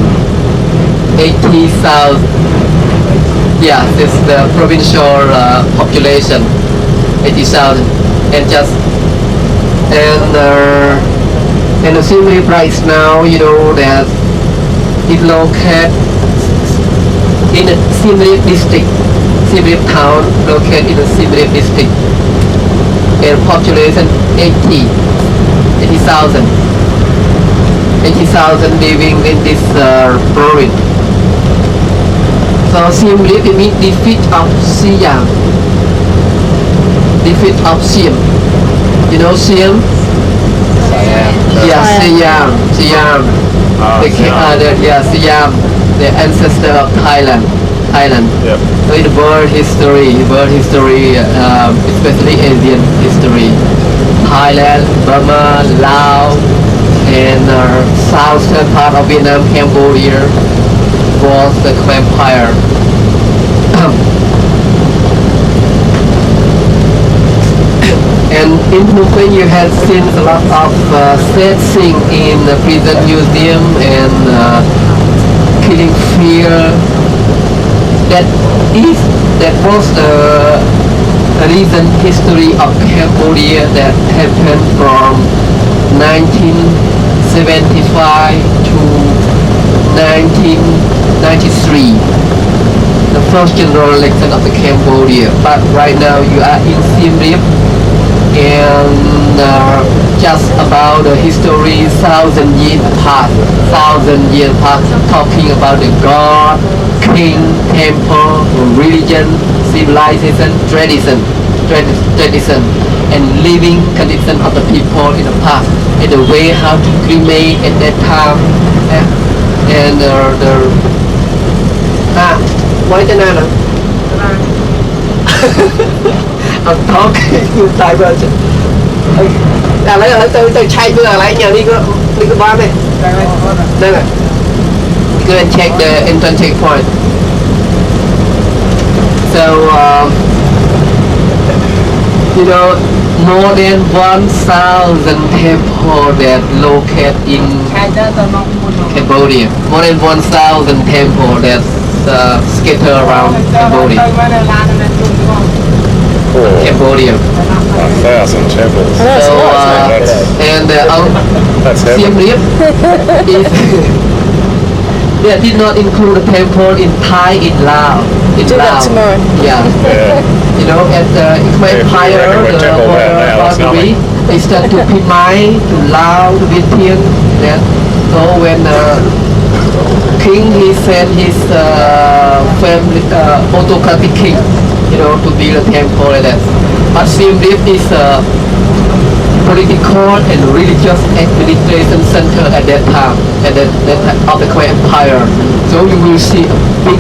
80,000. Yeah, this is the provincial population, 80,000, and the Siem Reap right now, you know that it located in the Siem Reap district, Siem Reap town located in the Siem Reap district, and population 80,000 living in this province. So Siem Reap means defeat of Siam. You know Siam? Yeah, Siam. Siam, the ancestor of Thailand. Yep. So in world history, especially Asian history, Thailand, Burma, Laos, and southern part of Vietnam, Cambodia was the Khmer Empire. And in Phnom Penh you have seen a lot of sightseeing in the prison museum and killing fear. That was the recent history of Cambodia that happened from 1975 to 1993, the first general election of the Cambodia. But right now you are in Siem Reap, and just about the history 1,000 years past, talking about the God, king, temple, religion, civilization, tradition, and living condition of the people in the past, and the way how to cremate at that time, and why the nana? I'm talking in Thai version. Lấy tôi chạy vừa lại nhà đi có bán này. Đây này. Go and check the entrance checkpoint. So you know more than 1,000 temples that located in Cambodia. More than 1,000 temples that scattered around Cambodia. Cambodia. 1,000 temples. So, and Siem Reap is they did not include a temple in Thai, in Laos. In Do that Laos. tomorrow. Yeah. You know, at the Empire, the boundary, they start to Pimai, to Laos, to Vietnam. Then, so when king, he sent his family, autocratic king, you know, to build a temple like that. But Siem Reap is political and religious administration center at that time, at that time of the Khmer Empire. So you will see a big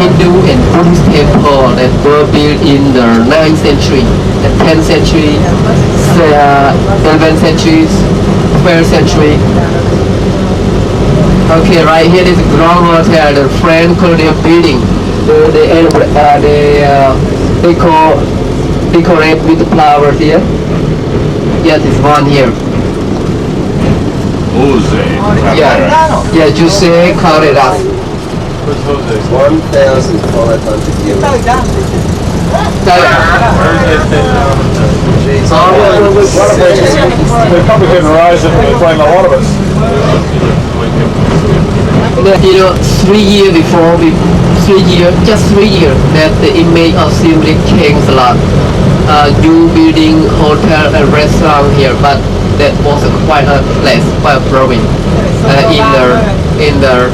Hindu and Buddhist temple that were built in the 9th century, the 10th century, the 11th century, 12th century. Okay, right here is the Grand Hotel, the French colonial building. They decorate with the flowers here. Yes, it's one here. Jose. Yeah, Jose Carreras. 1,500 years. They probably couldn't rise in between a lot of us. You know, 3 years before, just 3 years, that the image of Siem Reap changed a lot. New building, hotel and restaurant here, but that was quite a place, quite a province. In the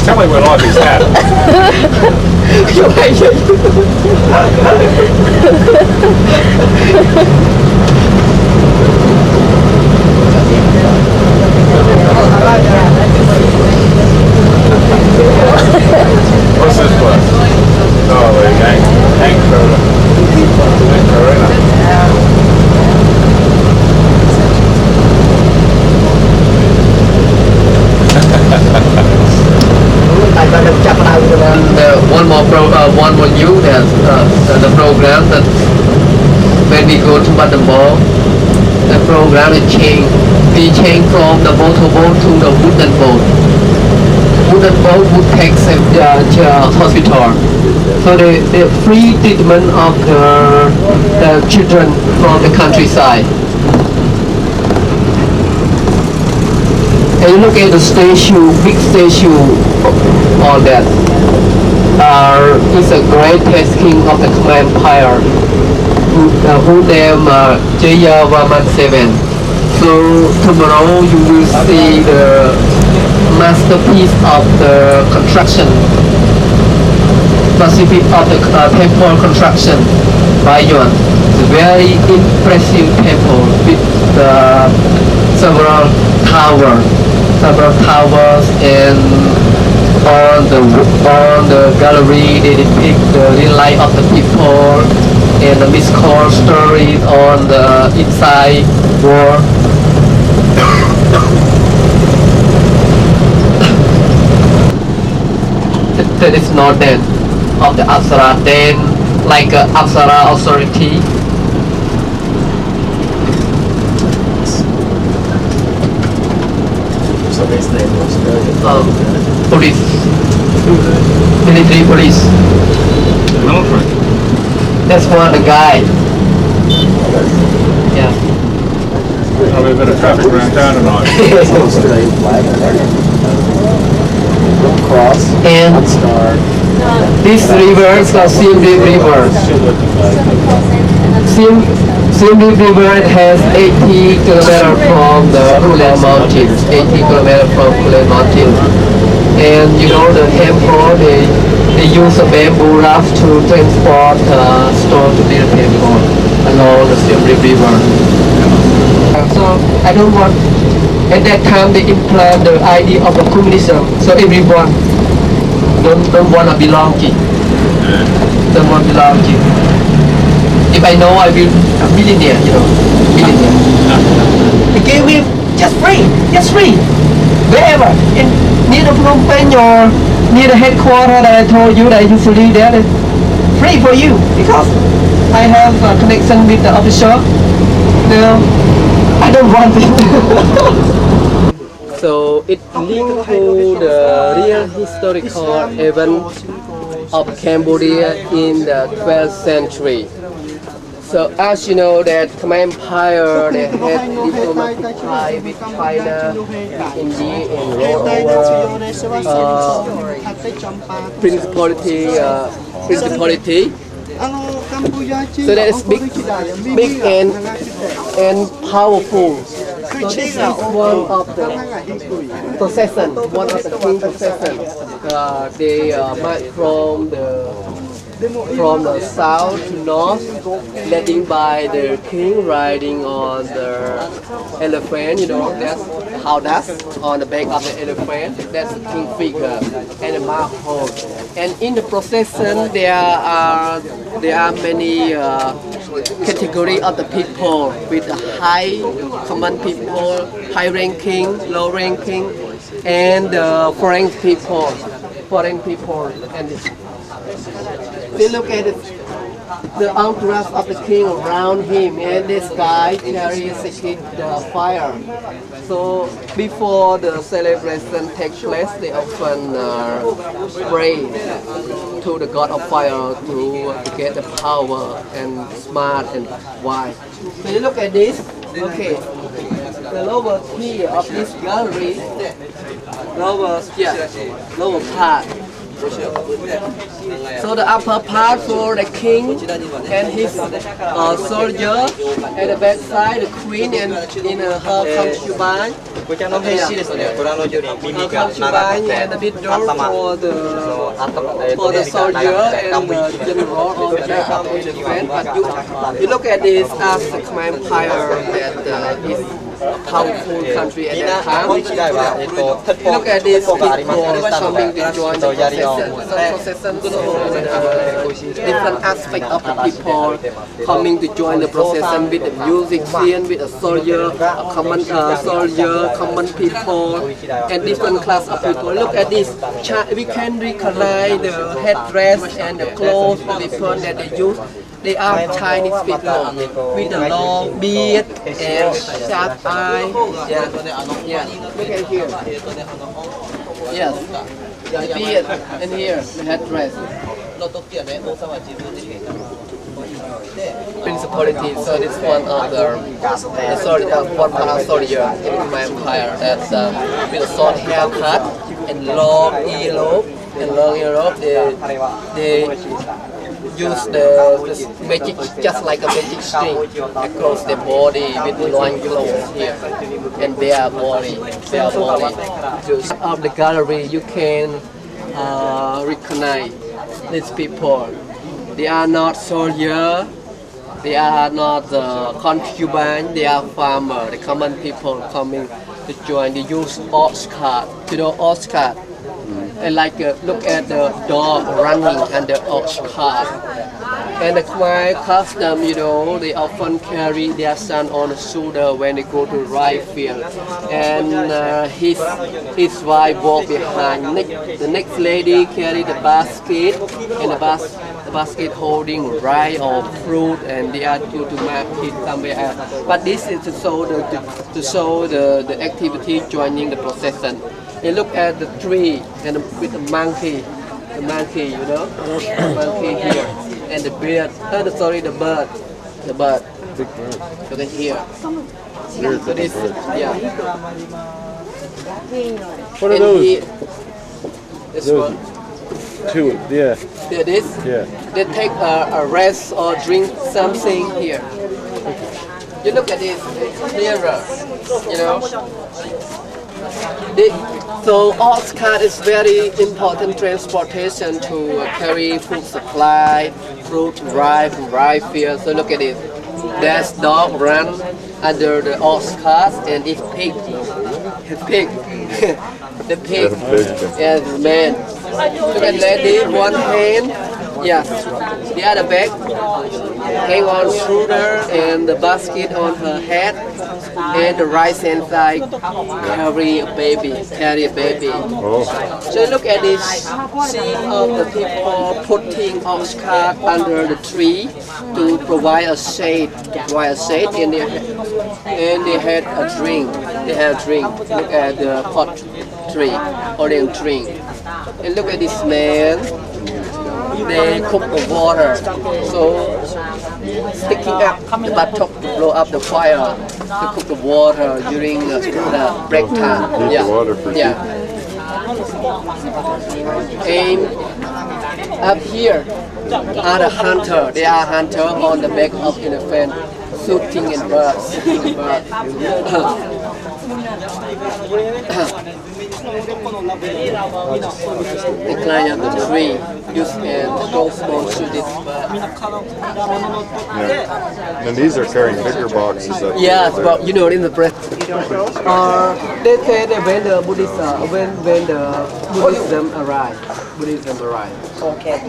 Tell me where life is at. What's this place? Oh, the Anchorina. one more new that the program that when we go to Batambo, the program is changed. We change from the motorboat to the wooden boat. Wooden boat would take hospital. So the free treatment of the children from the countryside. And you look at the statue, big statue, all that. Is a greatest king of the Khmer Empire, who named Jayavarman VII. So tomorrow you will see the masterpiece of the construction, specific of the temple construction by Yuan. It's a very impressive temple with several towers, and on the gallery they depict the real life of the people and the mystical stories on the inside wall. That is not that of the Apsara, then like Apsara authority. So his name was Police, military police. Military? That's one, the guy. Yeah. There'll be a bit of traffic around town tonight. And this river is called Siem Reap River. Siem Reap River has 80 kilometers from the Hulen Mountains. 80 kilometers from Hulen Mountains. And you know the temple, they use a bamboo raft to transport stone to build temple along the Siem Reap River. So I don't want, at that time they implant the idea of a communism. So everyone don't want to belong to. Don't want to belong to. If I know, I will be a millionaire, you know, millionaire. They gave me just free, wherever, in near the Phnom Penh or near the headquarters that I told you that usually there is free for you because I have a connection with the official. No, I don't want it. So it linked to the real historical event of Cambodia in the 12th century. So as you know that Khmer Empire, they had diplomatic ties with China, India, and ruled over principality. So that is big and powerful. So this is one of the possession, one of the king possession. They march from the south to north, led by the king riding on the elephant. You know, that's how that's on the back of the elephant. That's the king figure and the mark hold. And in the procession, there are many category of the people with the high common people, high ranking, low ranking, and foreign people, and we look at the entourage of the king around him, and this guy carries the fire. So before the celebration takes place, they often pray to the god of fire to get the power and smart and wise. So you look at this, okay, the lower tier of this gallery, lower part. So the upper part for the king and his soldier, at the back side the queen and in her concubine. Concubine and the bit door for the soldier and the general of the defense. But you look at this as the Khmer Empire that is a powerful country at that time. Look at this people coming to join the procession. Different aspects of the people coming to join the procession with the musician, with a soldier, a common soldier, common people, and different class of people. Look at this. We can recognize the headdress and the clothes, the people that they use. They are Chinese people with a long beard and sharp eye. Yeah. Look at here. Yes, the beard and here the headdress. Principality. So this one of the one soldier in Khmer Empire that's with a short haircut and long earlobe. They use the magic, just like a magic string across the body with the loin clothes here and bare body. Just of the gallery, you can recognize these people. They are not soldiers, they are not concubine, they are farmers, the common people coming to join. They use ox cart, you know, ox cart. And like look at the dog running and the ox cart. And the Khmer custom, you know, they often carry their son on the shoulder when they go to rice field. And his wife walk behind. The next lady carry the basket, and the basket holding rice or fruit, and they are due to market somewhere else. But this is to show the activity joining the procession. You look at the tree and with the monkey, you know, the monkey here, and the bird. The bird. Big bird. Look at here. So this, yeah. What are those? This one. Two, yeah. This? Yeah. They take a rest or drink something here. You look at this, nearer, you know. So ox cart is very important transportation to carry food supply, fruit, rice field. So look at it. There's dog run under the ox cart, and it's pig. The pig. Yes, man. Look at lady, one hand Yeah, the other bag hang on shoulder and the basket on her head, and the right hand side carry a baby. So look at this scene of the people putting ox cart under the tree to provide a shade, and they had a drink. Look at the pot tree, orange tree. And look at this man. They cook the water, so sticking up the buttock to blow up the fire to cook the water during the break time. And up here are the hunter. They are hunter on the back of elephant, shooting and birds. They climb up the tree, use a crossbow to shoot it. And these are carrying bigger boxes. Yes, but you know, in the breath. They say that when the Buddhism arrived. Okay.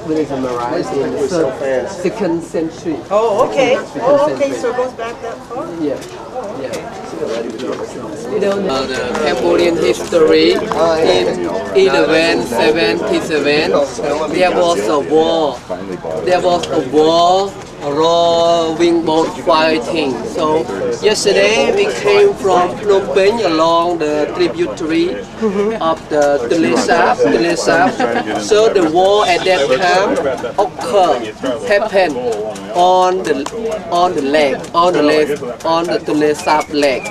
Buddhism arrived in the 2nd century. Oh, okay. Century. So it goes back that far? Yeah. The Cambodian history in 1177, there was a war, rowing boat fighting. So yesterday we came from Phnom Penh along the tributary of the Tonle Sap. So the war at that time happened on the Tonle Sap lake.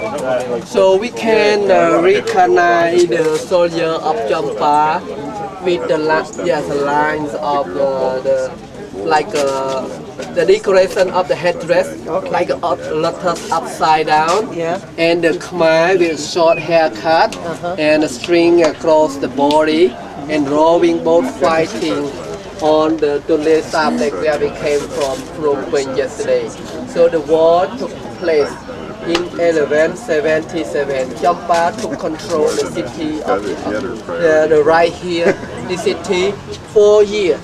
So we can recognize the soldier of Champa with the lines of the decoration of the headdress, like a lotus upside down, and the Khmer with short haircut and a string across the body, and rowing boat fighting on the Tonle Sap lake where we came from Phnom Penh yesterday. So the war took place in 1177. Champa took control of the city of the right here, the city, 4 years.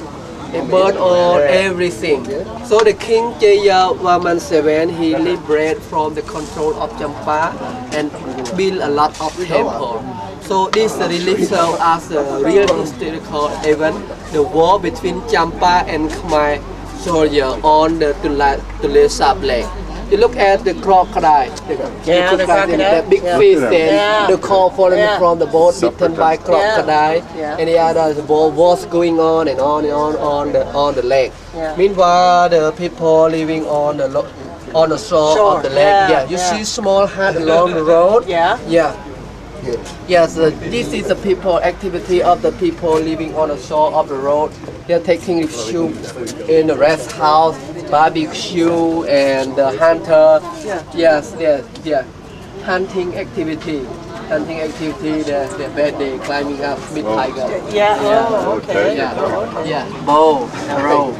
They burned all everything. So the King Jayavarman VII, he liberated from the control of Champa and built a lot of temples. So this really serves as a real historical event, the war between Champa and Khmer soldier on the Tonle Sap lake. You look at the crocodile, the big fish, and the call falling from the boat bitten by crocodile, and the other the ball was going on and on the lake. Meanwhile, the people living on the shore of the lake, you see small hut along the road. Yes, this is the people activity of the people living on the shore of the road. They are taking refuge in the rest house, barbecue, and the hunter. Hunting activity. They're bad day climbing up mid tiger. Okay. Bow, arrow.